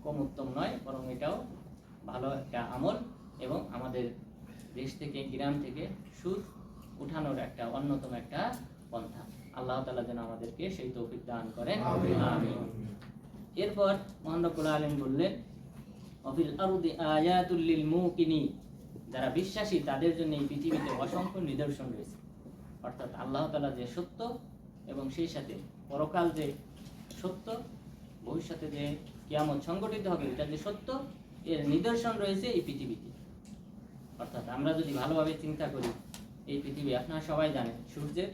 কম উত্তম নয়, বরং এটাও ভালো একটা আমল এবং আমাদের দেশ থেকে গ্রাম থেকে সুদ উঠানোর একটা অন্যতম একটা পন্থা। আল্লাহ তাআলা যেন আমাদেরকে সেই তৌফিক দান করেন, আমিন। এরপর মহান রব্বুল আলামিন বললেন অফিল আরদি আয়াতুল লিল মুকিনিন, যারা বিশ্বাসী তাদের জন্য এই পৃথিবীতে অসংখ্য নিদর্শন রয়েছে। অর্থাৎ আল্লাহ তাআলা যে সত্য এবং সেই সাথে পরকাল যে সত্য, ভবিষ্যতে যে কিয়ামত সংঘটিত হবে এটা যে সত্য, এর নিদর্শন রয়েছে এই পৃথিবীতে। অর্থাৎ আমরা যদি ভালোভাবে চিন্তা করি, এই পৃথিবী আপনারা সবাই জানেন সূর্যের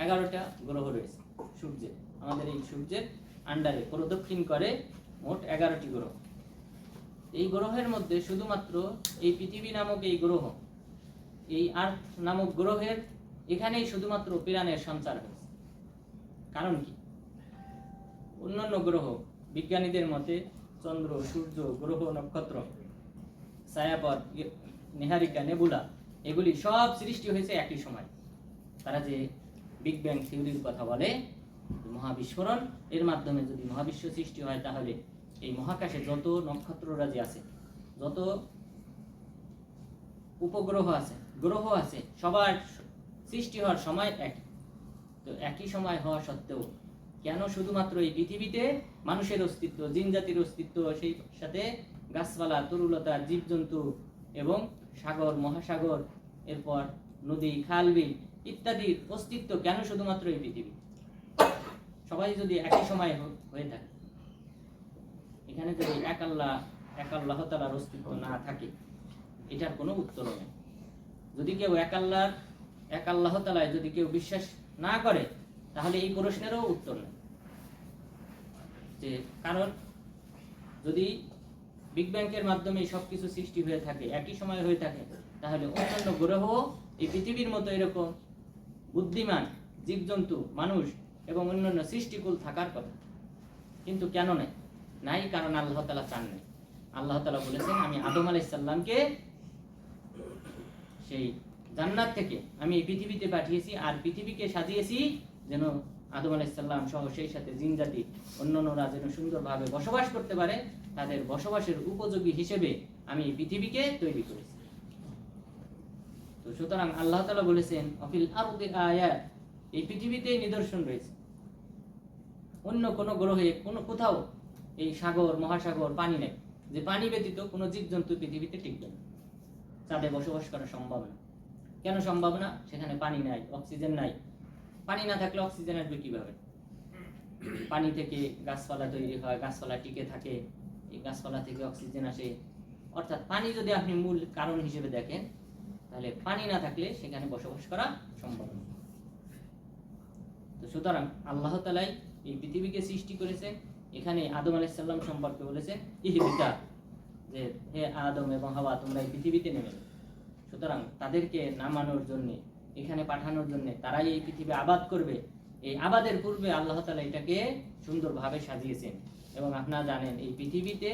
11টা গ্রহ রয়েছে। সূর্যের আমাদের এই সূর্যের আন্ডারে প্রদক্ষিণ করে মোট 11টি গ্রহ। এই গ্রহের মধ্যে শুধুমাত্র এই পৃথিবী নামক এই গ্রহ, এই আর্থ নামক গ্রহের এখানেই শুধুমাত্র প্রাণের সঞ্চার হয়েছে। কারণ কি? অন্যান্য গ্রহ বিজ্ঞানীদের মতে চন্দ্র, সূর্য, গ্রহ, নক্ষত্র, ছায়াপথ, নেহারিকা, নেবুলা, এগুলি সব সৃষ্টি হয়েছে একই সময়। তারা যে বিগ ব্যাং থিওরির কথা বলে, মহাবিস্ফোরণ, এর মাধ্যমে যদি মহাবিশ্ব সৃষ্টি হয়, তাহলে এই মহাকাশে যত নক্ষত্ররাজি আছে, যত উপগ্রহ আছে, গ্রহ আছে, সবার সৃষ্টি হওয়ার সময় একই। তো একই সময় হওয়া সত্ত্বেও কেন শুধুমাত্র এই পৃথিবীতে মানুষের অস্তিত্ব, জিন জাতির অস্তিত্ব, সেই সাথে গাছপালা, তরুলতা, জীবজন্তু এবং সাগর, মহাসাগর, এরপর নদী, খাল, বিল ইত্যাদির অস্তিত্ব কেন শুধুমাত্র এই পৃথিবী? সবাই যদি একই সময় হয়ে থাকে, এখানে যদি এক আল্লাহ তাআলার অস্তিত্ব না থাকে, এটার কোনো উত্তর নেই। যদি কেউ এক আল্লাহ তাআলায় যদি কেউ বিশ্বাস না করে, তাহলে এই প্রশ্নেরও উত্তর নেই। যে কারণ যদি বিগ ব্যাংকের মাধ্যমে সবকিছু সৃষ্টি হয়ে থাকে, একই সময় হয়ে থাকে, তাহলে অন্যান্য গ্রহ এই পৃথিবীর মতো এরকম বুদ্ধিমান জীবজন্তু, মানুষ এবং অন্যান্য সৃষ্টিকুল থাকার কথা। কিন্তু কেন নাই? কারণ আল্লাহ তাআলা চান নাই। আল্লাহ তাআলা বলেছেন, আমি আদম আলাইহিস সালামকে সেই জান্নাত থেকে আমি এই পৃথিবীতে পাঠিয়েছি, আর পৃথিবীকে সাজিয়েছি যেন আদম আলাইহিস সালাম সহ সেই সাথে জিন জাতি অন্যান্যরা যেন সুন্দরভাবে বসবাস করতে পারে, তাদের বসবাসের উপযোগী হিসেবে আমি এই পৃথিবীকে তৈরি করেছি। তো সুতরাং আল্লাহ তাআলা বলেছেন অফিল আরদি আয়াত, এই পৃথিবীতেই নিদর্শন রয়েছে। অন্য কোনো গ্রহে কোথাও এই সাগর, মহাসাগর, পানি নেই, যে পানি ব্যতীত কোনো জীবজন্তু পৃথিবীতে টিকবে না, চাঁদে বসবাস করা সম্ভব না। কেন সম্ভব না? সেখানে পানি নাই, অক্সিজেন নাই। পানি না থাকলে অক্সিজেন আসবে কিভাবে? পানি থেকে গাছপালা তৈরি হয়, গাছপালা টিকে থাকে, এই গাছপালা থেকে অক্সিজেন আসে। অর্থাৎ পানি যদি আপনি মূল কারণ হিসেবে দেখেন, তাহলে পানি না থাকলে সেখানে বসবাস করা সম্ভব না। তো সুতরাং আল্লাহ তাআলাই এই পৃথিবীকে সৃষ্টি করেছেন। এখানে আদম আলাইহিস সালাম সম্পর্কে বলেছেন ইহবিতা, যে হে আদম এবং হাওয়া, তোমরা এই পৃথিবীতে নেমে। সুতরাং তাদেরকে নামানোর জন্য, এখানে পাঠানোর জন্য, তারাই এই পৃথিবী আবাদ করবে। এই আবাদের পূর্বে আল্লাহ তাআলা এটাকে সুন্দরভাবে সাজিয়েছেন। এবং আপনারা জানেন এই পৃথিবীতে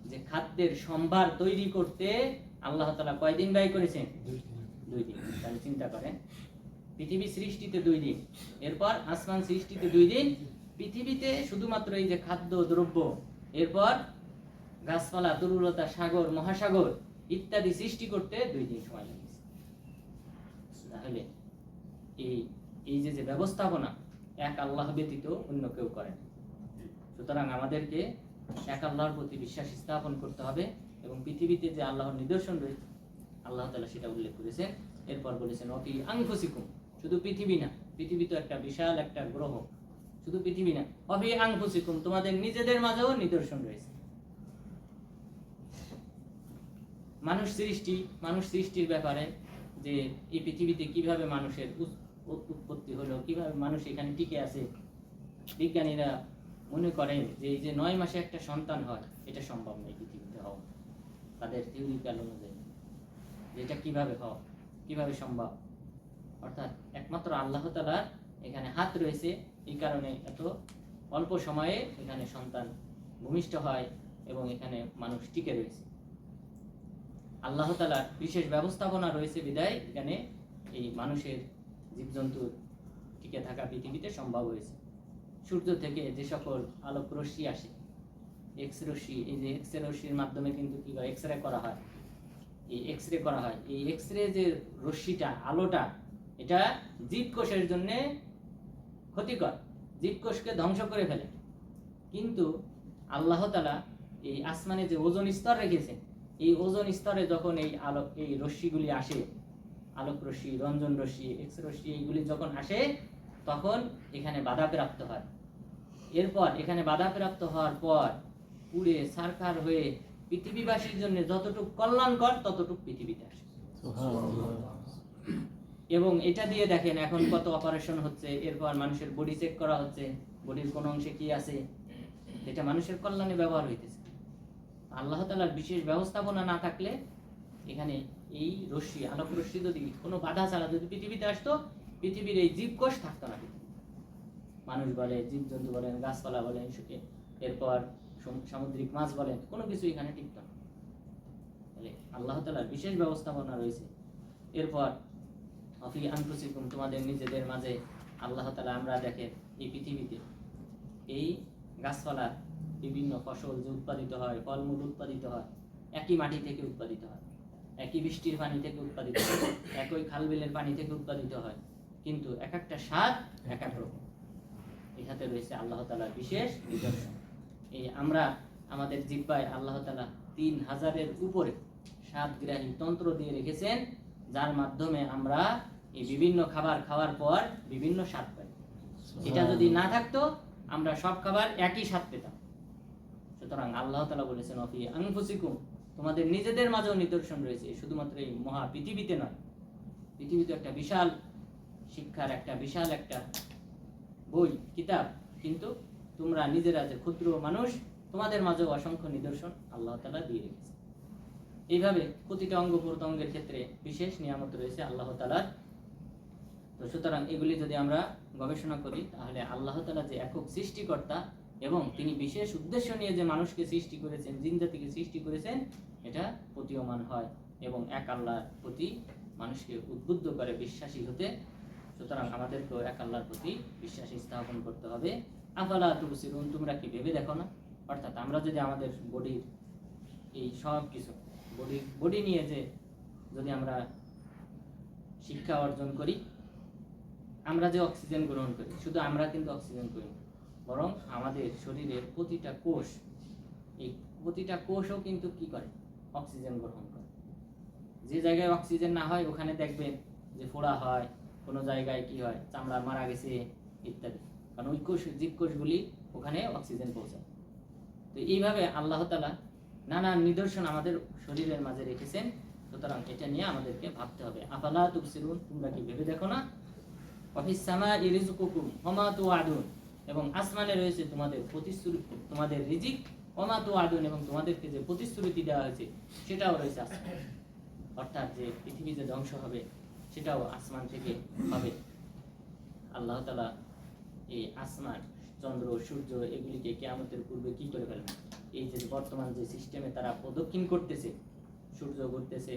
যে খাদ্যের সম্ভার তৈরি করতে আল্লাহ তাআলা কয়দিন ব্যয় করেছেন? 2 দিন। তাহলে চিন্তা করেন, পৃথিবী সৃষ্টিতে 2 দিন, এরপর আসমান সৃষ্টিতে 2 দিন, পৃথিবীতে শুধুমাত্র এই যে খাদ্য দ্রব্য, এরপর গাছপালা, তরুলতা, সাগর, মহাসাগর ইত্যাদি সৃষ্টি করতে 2 দিন সময় লেগেছে। তাহলে এই যে ব্যবস্থাপনা এক আল্লাহ ব্যতীত অন্য কেউ করেন। সুতরাং আমাদেরকে এক আল্লাহর প্রতি বিশ্বাস স্থাপন করতে হবে এবং পৃথিবীতে যে আল্লাহর নিদর্শন রয়েছে, আল্লাহ তাআলা সেটা উল্লেখ করেছেন এরপর বলেছেন অফি আনফুসিকুম, শুধু পৃথিবী না, পৃথিবী তো একটা বিশাল একটা গ্রহ, শুধু পৃথিবী না, অফি আনফুসিকুম, তোমাদের নিজেদের মাঝেও নিদর্শন রয়েছে। মানুষ সৃষ্টির ব্যাপারে, যে এই পৃথিবীতে কিভাবে মানুষের উৎপত্তি হলো, কিভাবে মানুষ এখানে টিকে আছে, বিজ্ঞানীরা মনে করেন যে এই যে 9 মাসে একটা সন্তান হয়, এটা সম্ভব নয় পৃথিবীতে হওয়া, তাদের থিওরিক্যাল অনুযায়ী। যেটা কিভাবে সম্ভব, অর্থাৎ একমাত্র আল্লাহ তাআলার এখানে হাত রয়েছে, এই কারণে এত অল্প সময়ে এখানে সন্তান ভূমিষ্ঠ হয় এবং এখানে মানুষ টিকে রয়েছে। আল্লাহ তাআলার বিশেষ ব্যবস্থাপনা রয়েছে বিধায় এখানে এই মানুষের, জীবজন্তু টিকে থাকা পৃথিবীতে সম্ভব হয়েছে। সূর্য থেকে যে সকল আলোক রশ্মি আসে, এক্স রশ্মি, এই যে এক্স রশ্মির মাধ্যমে কিন্তু কি হয়, এক্স রে করা হয়, এই এক্স রে যে রশ্মিটা, আলোটা, এটা জীবকোষের জন্য ক্ষতিকর, জীবকোষকে ধ্বংস করে ফেলে। কিন্তু আল্লাহ তাআলা এই আসমানে যে ওজোন স্তর রেখেছে, এই ওজোন স্তরে যখন এই রশ্মিগুলি আসে, আলোক রশ্মি, রঞ্জন রশ্মি, এক্স রশ্মি, এইগুলি যখন আসে, তখন এখানে বাধাপ্রাপ্ত হয়। এরপর এখানে বাধাপ্রাপ্ত হওয়ার পর পুড়ে ছারখার হয়ে পৃথিবীবাসীর জন্য যতটুকু কল্যাণকর ততটুকু পৃথিবীতে আসে। এবং এটা দিয়ে দেখেন এখন কত অপারেশন হচ্ছে, এরপর মানুষের বডি চেক করা হচ্ছে, বডির কোন অংশে কি আছে, এটা মানুষের কল্যাণে ব্যবহার হইতেছে। আল্লাহ তাআলার বিশেষ ব্যবস্থাপনা না থাকলে এখানে এই রশ্মি, আলোক রশ্মি যদি কোনো বাধা ছাড়া যদি পৃথিবীতে আসতো, পৃথিবীর এই জীবকোষ থাকতো না। মানুষ বলে, জীবজন্তু বলেন, গাছপালা বলেন, এরপর সামুদ্রিক মাছ বলেন, কোনো কিছু এখানে টিকতো না। তাহলে আল্লাহ তাআলার বিশেষ ব্যবস্থাপনা রয়েছে। এরপর অফি আনফুসিকুম, তোমাদের নিজেদের মাঝে আল্লাহ তাআলা, আমরা দেখেন এই পৃথিবীতে এই গাছপালা, বিভিন্ন ফসল যে উৎপাদিত হয়, ফলমূল উৎপাদিত হয়, একই মাটি থেকে উৎপাদিত হয়, একই বৃষ্টির পানি থেকে উৎপাদিত হয়, একই খালবিলের পানি থেকে উৎপাদিত হয়, কিন্তু এক একটা স্বাদ এক এক রকম। এখানে রয়েছে আল্লাহ তাআলার বিশেষ নিদর্শন। এই আমরা আমাদের জিহ্বায় আল্লাহ তাআলা 3000-এর উপরে স্বাদগ্রাহী তন্ত্র দিয়ে রেখেছেন, যার মাধ্যমে আমরা এই বিভিন্ন খাবার খাওয়ার পর বিভিন্ন স্বাদ পাই। এটা যদি না থাকতো, আমরা সব খাবার একই স্বাদ পেতাম। সুতরাং আল্লাহ তাআলা বলেছেন অফি আনফুসিকুম, তোমাদের নিজেদের মাঝেও নিদর্শন রয়েছে। শুধুমাত্র এই মহা পৃথিবীতে নয়, পৃথিবী তো একটা বিশাল শিক্ষার একটা বিশাল একটা বই, কিতাব, কিন্তু তোমরা নিজেরা যে ক্ষুদ্র মানুষ, তোমাদের মাঝেও অসংখ্য নিদর্শন আল্লাহ তাআলা দিয়ে রেখেছে। এইভাবে প্রতিটা অঙ্গ প্রত্যঙ্গের ক্ষেত্রে বিশেষ নিয়ামত রয়েছে আল্লাহ তাআলার। তো সুতরাং এগুলি যদি আমরা গবেষণা করি, তাহলে আল্লাহ তাআলা যে একক সৃষ্টিকর্তা এবং তিনি বিশেষ উদ্দেশ্য নিয়ে যে মানুষকে সৃষ্টি করেছেন, জিন জাতিকে সৃষ্টি করেছেন, এটা প্রতীয়মান হয় এবং এক আল্লাহর প্রতি মানুষকে উদ্বুদ্ধ করে বিশ্বাসী হতে। সুতরাং আমাদেরকেও এক আল্লাহর প্রতি বিশ্বাসী স্থাপন করতে হবে। আফালা তুবসিরুন, তোমরা কি ভেবে দেখো না? অর্থাৎ আমরা যদি আমাদের বডির এই সব কিছু বডি নিয়ে যদি আমরা শিক্ষা অর্জন করি, আমরা যে অক্সিজেন গ্রহণ করি, শুধু আমরা কিন্তু অক্সিজেন করি না, বরং আমাদের শরীরের প্রতিটা কোষ, এই প্রতিটা কোষও কিন্তু কি করে, অক্সিজেন গ্রহণ করে। যে জায়গায় অক্সিজেন না হয় ওখানে দেখবেন যে ফোড়া হয়, কোনো জায়গায় কি হয়, চামড়া মারা গেছে ইত্যাদি, কারণ ওই জীবকোষগুলি ওখানে অক্সিজেন পৌঁছায়। তো এইভাবে আল্লাহ তাআলা নানান নিদর্শন আমাদের শরীরের মাঝে রেখেছেন। সুতরাং এটা নিয়ে আমাদেরকে ভাবতে হবে। আফালা তুবসিরুন, তোমরা কি ভেবে দেখো না? ওয়াফিস সামাই রিজকুকুম ওয়া মা তুআদুন, এবং আসমানে রয়েছে তোমাদের প্রতিশ্রুতি, তোমাদের রিজিক, ওয়া মা তুআদুন, এবং তোমাদেরকে যে প্রতিশ্রুতি দেওয়া হয়েছে সেটাও রয়েছে আসমানে। অর্থাৎ যে পৃথিবী যে ধ্বংস হবে সেটাও আসমান থেকে হবে। আল্লাহ তাআলা এই আসমান, চন্দ্র, সূর্য এগুলিকে কিয়ামতের পূর্বে কি করে ফেলবে? এই যে বর্তমান যে সিস্টেমে তারা প্রদক্ষিণ করতেছে, সূর্য ঘুরতেছে,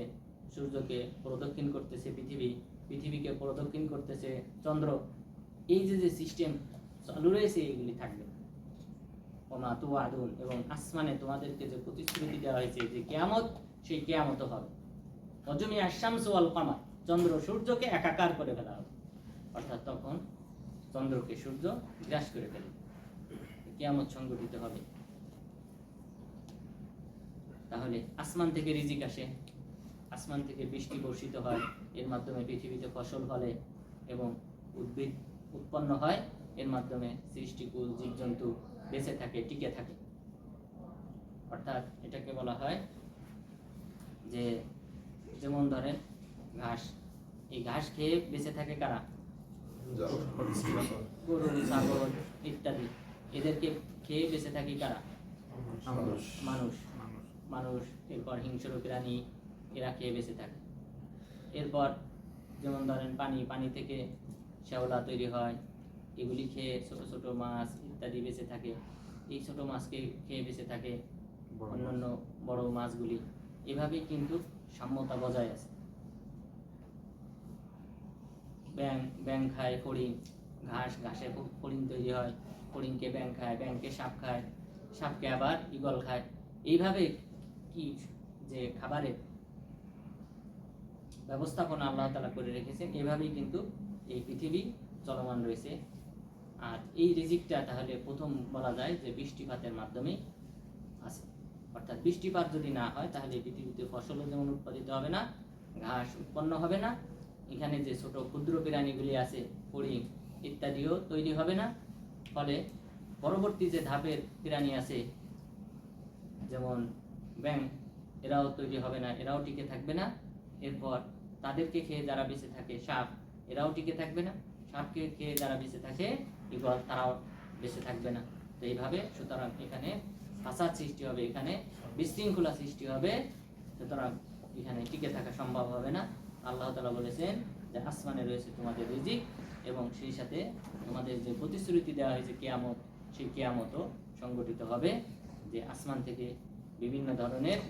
সূর্যকে প্রদক্ষিণ করতেছে পৃথিবীকে প্রদক্ষিণ করতেছে চন্দ্র, এই যে সিস্টেম চালু রয়েছে, এগুলি থাকবে। ওমা তুআদুন, এবং আসমানে তোমাদেরকে যে প্রতিশ্রুতি দেওয়া হয়েছে যে কিয়ামত, সেই কিয়ামত হবে। ওয়াজুমিআ শামসু ওয়াল কামার, চন্দ্র সূর্যকে একাকার করে ফেলা হবে, অর্থাৎ তখন চন্দ্রকে সূর্য গ্রাস করে ফেলবে, কিয়ামত সংঘটিত হবে। তাহলে আসমান থেকে রিজিক আসে, আসমান থেকে বৃষ্টি বর্ষিত হয়, এর মাধ্যমে পৃথিবীতে ফসল ফলে এবং উদ্ভিদ উৎপন্ন হয়, এর মাধ্যমে সৃষ্টিকুল জীবজন্তু বেঁচে থাকে, টিকে থাকে। অর্থাৎ এটাকে বলা হয় যে, যেমন ধরেন ঘাস, এই ঘাস খেয়ে বেঁচে থাকে কারা? গরু, ছাগল ইত্যাদি, এদেরকে খেয়ে বেঁচে থাকে কারা? মানুষ। মানুষ, এরপর হিংস্র প্রাণী, এরা খেয়ে বেঁচে থাকে। এরপর যেমন ধরেন পানি থেকে শ্যাওলা তৈরি হয়, এগুলি খেয়ে ছোট ছোট মাছ ইত্যাদি বেঁচে থাকে। এই ছোট মাছকে খেয়ে বেঁচে থাকে অন্যান্য বড় মাছগুলি। এভাবেই কিন্তু সাম্যতা বজায় আছে। ব্যাঙ খায় ফড়িং, ঘাসে ফড়িং তৈরি হয়, ফড়িংকে ব্যাঙ খায়, ব্যাঙকে সাপ খায়, সাপকে আবার ঈগল খায়। এইভাবে কি যে খাবারের ব্যবস্থাপনা আল্লাহ তাআলা করে রেখেছেন, এভাবেই কিন্তু এই পৃথিবী চলমান রয়েছে। আর এই রিজিকটা তাহলে প্রথম বলা যায় যে বৃষ্টিপাতের মাধ্যমেই আছে। অর্থাৎ বৃষ্টিপাত যদি না হয় তাহলে পৃথিবীতে ফসলও যেমন উৎপাদিত হবে না, ঘাস উৎপন্ন হবে না, এখানে যে ছোট ক্ষুদ্র প্রাণীগুলি আছে ফড়িং ইত্যাদিও তৈরি হবে না। ফলে পরবর্তী যে ধাপের প্রাণী আছে যেমন ব্যাঙ, এরাও তৈরি হবে না, এরাও টিকে থাকবে না। এরপর তাদেরকে খেয়ে যারা বেঁচে থাকে সাপ, এরাও টিকে থাকবে না। সাপকে খেয়ে যারা বেঁচে থাকে ঈগল, তারাও বেঁচে থাকবে না। তো এইভাবে সুতরাং এখানে ফাসাদ সৃষ্টি হবে, এখানে বিশৃঙ্খলা সৃষ্টি হবে, সুতরাং এখানে টিকে থাকা সম্ভব হবে না। আল্লাহ তাআলা বলেছেন যে আসমানে রয়েছে তোমাদের রিজিক, এবং সেই সাথে তোমাদের যে প্রতিশ্রুতি দেওয়া হয়েছে কিয়ামত, সেই কিয়ামতও সংগঠিত হবে। যে আসমান থেকে বিভিন্ন ধরনের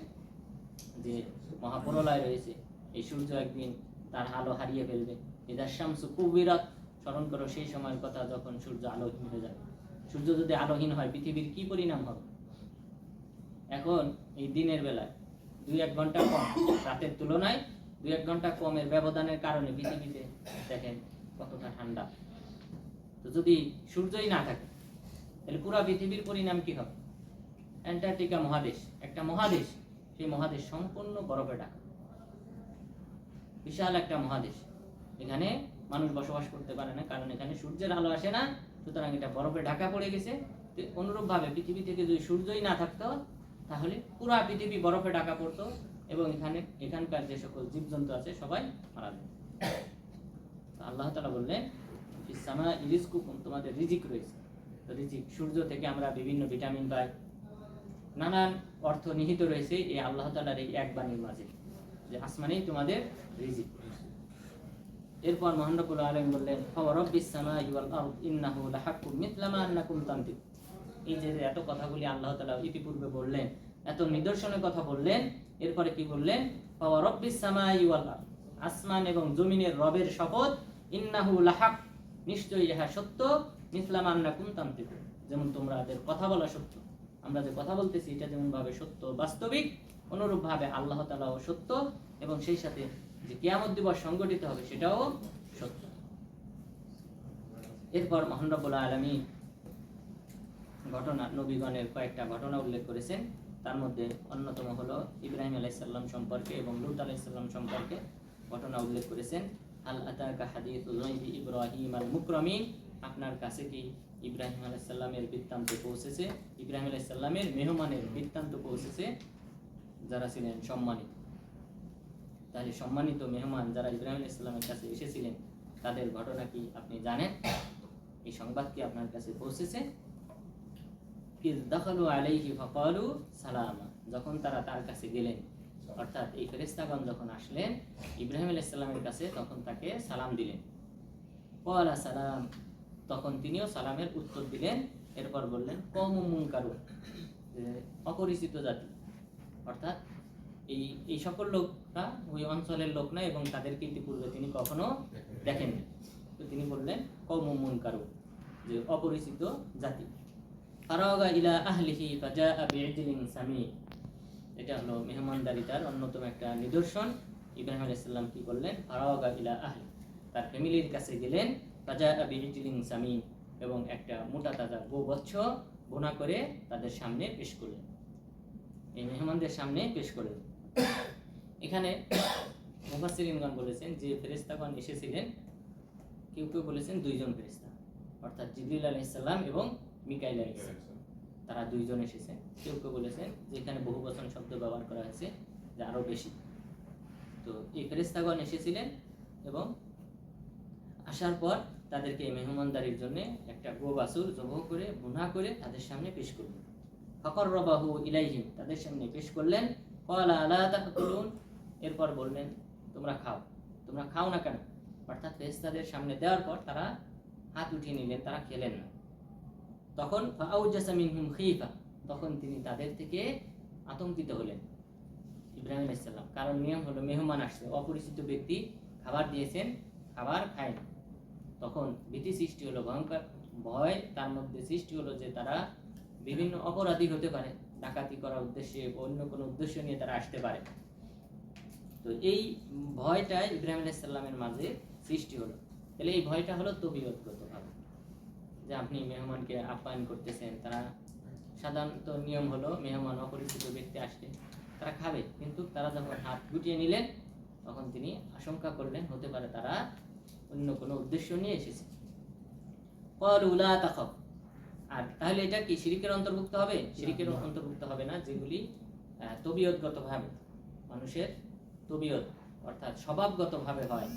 যে মহাপ্রলয় রয়েছে, এই সূর্য একদিন তার আলো হারিয়ে ফেলবে। ইদা শামসু কুবিরাত, স্মরণ করো সেই সময়ের কথা যখন সূর্য আলোহীন হয়ে যাবে। সূর্য যদি আলোহীন হয় পৃথিবীর কি পরিণাম হবে? এখন এই দিনের বেলায় 2-1 ঘন্টা কম, রাতের তুলনায় 2-1 ঘন্টা কমের ব্যবধানের কারণে পৃথিবীতে দেখেন কতটা ঠান্ডা। তো যদি সূর্যই না থাকে তাহলে পুরো পৃথিবীর পরিণাম কি হবে? অ্যান্টার্কটিকা মহাদেশ, একটা মহাদেশ, সেই মহাদেশ সম্পূর্ণ বরফে ঢাকা, বিশাল একটা মহাদেশ। এখানে মানুষ বসবাস করতে পারে না, কারণ এখানে সূর্যের আলো আসে না, সুতরাং এটা বরফে ঢাকা পড়ে গেছে। অনুরূপ ভাবে পৃথিবী থেকে যদি সূর্যই না থাকতো তাহলে পুরা পৃথিবী বরফে ঢাকা পড়তো এবং এখানকার যে সকল জীবজন্তু আছে সবাই মারা যেত। আল্লাহ তাআলা বললেন ফিস সামাই রিজকুকুম, তোমাদের রিজিক রয়েছে। তো রিজিক, সূর্য থেকে আমরা বিভিন্ন ভিটামিন পাই, নানান অর্থ নিহিত রয়েছে এই আল্লাহ তাআলার এই এক বাণীর মাঝে, যে আসমানেই তোমাদের রিজিক। এরপর মহান রব্বুল আলামিন বললেন ফাওয়ারাব্বিস সামাই ওয়াল আরদ ইন্নাহু লাহাক্কুম মিথলা মা আন্নাকুম তানতিক। এই যে এত কথাগুলি আল্লাহ তাআলা ইতিপূর্বে বললেন, এত নিদর্শনের কথা বললেন, এরপরে কি বললেন? ফাওয়ারাব্বিস সামাই ওয়াল আরদ, আসমান এবং জমিনের রবের শপথ, ইন্নাহু লাহাক, নিশ্চয়ই ইহা সত্য, মিথলা মা আন্নাকুম তানতিক, যেমন তোমাদের কথা বলা সত্য, আমরা যে কথা বলতেছি এটা যেমন ভাবে সত্য বাস্তবিক, অনুরূপ ভাবে আল্লাহ তাআলাও সত্য, এবং সেই সাথে যে কিয়ামত দিবস সংগঠিত হবে সেটাও সত্য। এরপর মহান রব্বুল আলামিন ঘটনা, নবীগণের কয়েকটা ঘটনা উল্লেখ করেছেন। তার মধ্যে অন্যতম হলো ইব্রাহিম আলাইহিস সালাম সম্পর্কে এবং লূত আলাইহিস সালাম সম্পর্কে ঘটনা উল্লেখ করেছেন। আল আতাকা হাদিসুল গায়বি ইব্রাহিম আল মুকরামিন, আপনার কাছে কি ইব্রাহিম আলাইহিস সালামের বৃত্তান্ত পৌঁছেছে? ইব্রাহিম আলাইহিস সালামের মেহমানের বৃত্তান্ত পৌঁছেছে, যারা ছিলেন সম্মানিত। তাহলে সম্মানিত মেহমান যারা ইব্রাহিম আলাইহিস সালামের কাছে এসেছিলেন তাদের ঘটনা কি আপনি জানেন? এই সংবাদ কি আপনার কাছে পৌঁছেছে? ইয দাখালু আলাইহি ফাকালু সালামা, যখন তারা তার কাছে গেলেন, অর্থাৎ এই ফেরেশতাগণ যখন আসলেন ইব্রাহিম আলাইহিস সালামের কাছে, তখন তাকে সালাম দিলেন। ওয়ালা সালাম, তখন তিনিও সালামের উত্তর দিলেন। এরপর বললেন কওমুম মুনকারুন, অপরিচিত জাতি, অর্থাৎ এই সকল লোকরা ওই অঞ্চলের লোক না এবং তাদেরকে ইতিপূর্বে তিনি কখনো দেখেননি। তো তিনি বললেন কওমুম মুনকারুন, যে অপরিচিত জাতি। ফারাগা ইলা আহলিহি ফাজাআ বিইজলিন সামিন, এটা হলো মেহমানদারিতার অন্যতম একটা নিদর্শন। ইব্রাহিম আলাইহিস সালাম কি করলেন? ফারাগা ইলা আহলি, তার ফ্যামিলির কাছে গেলেন, ফাজাআ বিইজলিন সামিন, এবং একটা মোটা তাজা গোবৎস বোনা করে তাদের সামনে পেশ করলেন, এই মেহমানদের সামনে পেশ করলেন। এখানে মুফাসসিরিনগণ বলেছেন যে ফেরেশতাগণ এসেছিলেন, কেউ কেউ বলেছেন দুইজন ফেরেশতা, অর্থাৎ জিবরিল আলাইহিস সালাম এবং মিকাইল আলাইহিস সালাম, তারা দুইজন এসেছেন। কেউ কেউ বলেছেন যে এখানে বহুবচন শব্দ ব্যবহার করা হয়েছে, যে আরো বেশি। তো এই ফেরেশতাগণ এসেছিলেন এবং আসার পর তাদেরকে মেহমানদারির জন্য একটা বাছুর জবাহ করে ভুনা করে তাদের সামনে পেশ করলেন। ফাকাররাবাহু ইলাইহিম, তাদের সামনে পেশ করলেন। ক্বালা আলা তাকুলুন, এরপর বললেন তোমরা খাও। তোমরা খাও না কেন? অর্থাৎ ফেরেশতাদের সামনে দেওয়ার পর তারা হাত উঠিয়ে নিলেন, তারা খেলেন না। তখন ফাআউজাসা মিনহুম খীফা, তখন তিনি তাদের থেকে আতঙ্কিত হলেন, ইব্রাহিম আলাইহিস সালাম। কারণ নিয়ম হলো মেহমান আসছে, অপরিচিত ব্যক্তি খাবার দিয়েছেন, খাবার খায় না। তখন ভীতি সৃষ্টি হলো, ভয়ঙ্কর ভয় তার মধ্যে সৃষ্টি হলো যে তারা বিভিন্ন অপরাধী হতে পারে, ডাকাতি করার উদ্দেশ্যে, অন্য কোনো উদ্দেশ্য নিয়ে তারা আসতে পারে। তো এই ভয়টাই ইব্রাহিম আলাইহিস সালামের মাঝে সৃষ্টি হলো। তাহলে এই ভয়টা হলো তবিয়তগত ভাবে, যে আপনি মেহমানকে আপ্যায়ন করতেছেন। তারা সাধারণত নিয়ম হলো মেহমান অপরিচিত ব্যক্তি আসলে তারা খাবে, কিন্তু তারা যখন হাত গুটিয়ে নিলেন তখন তিনি আশঙ্কা করলেন হতে পারে তারা অন্য কোনো উদ্দেশ্য নিয়ে এসেছে। ক্বালু লা তাখাফ, আর তাহলে এটা কি শিরকের অন্তর্ভুক্ত হবে? শিরকের অন্তর্ভুক্ত হবে না, যেগুলি তবিয়তগত ভাবে, মানুষের তবিয়ত অর্থাৎ স্বভাবগত ভাবে হয়।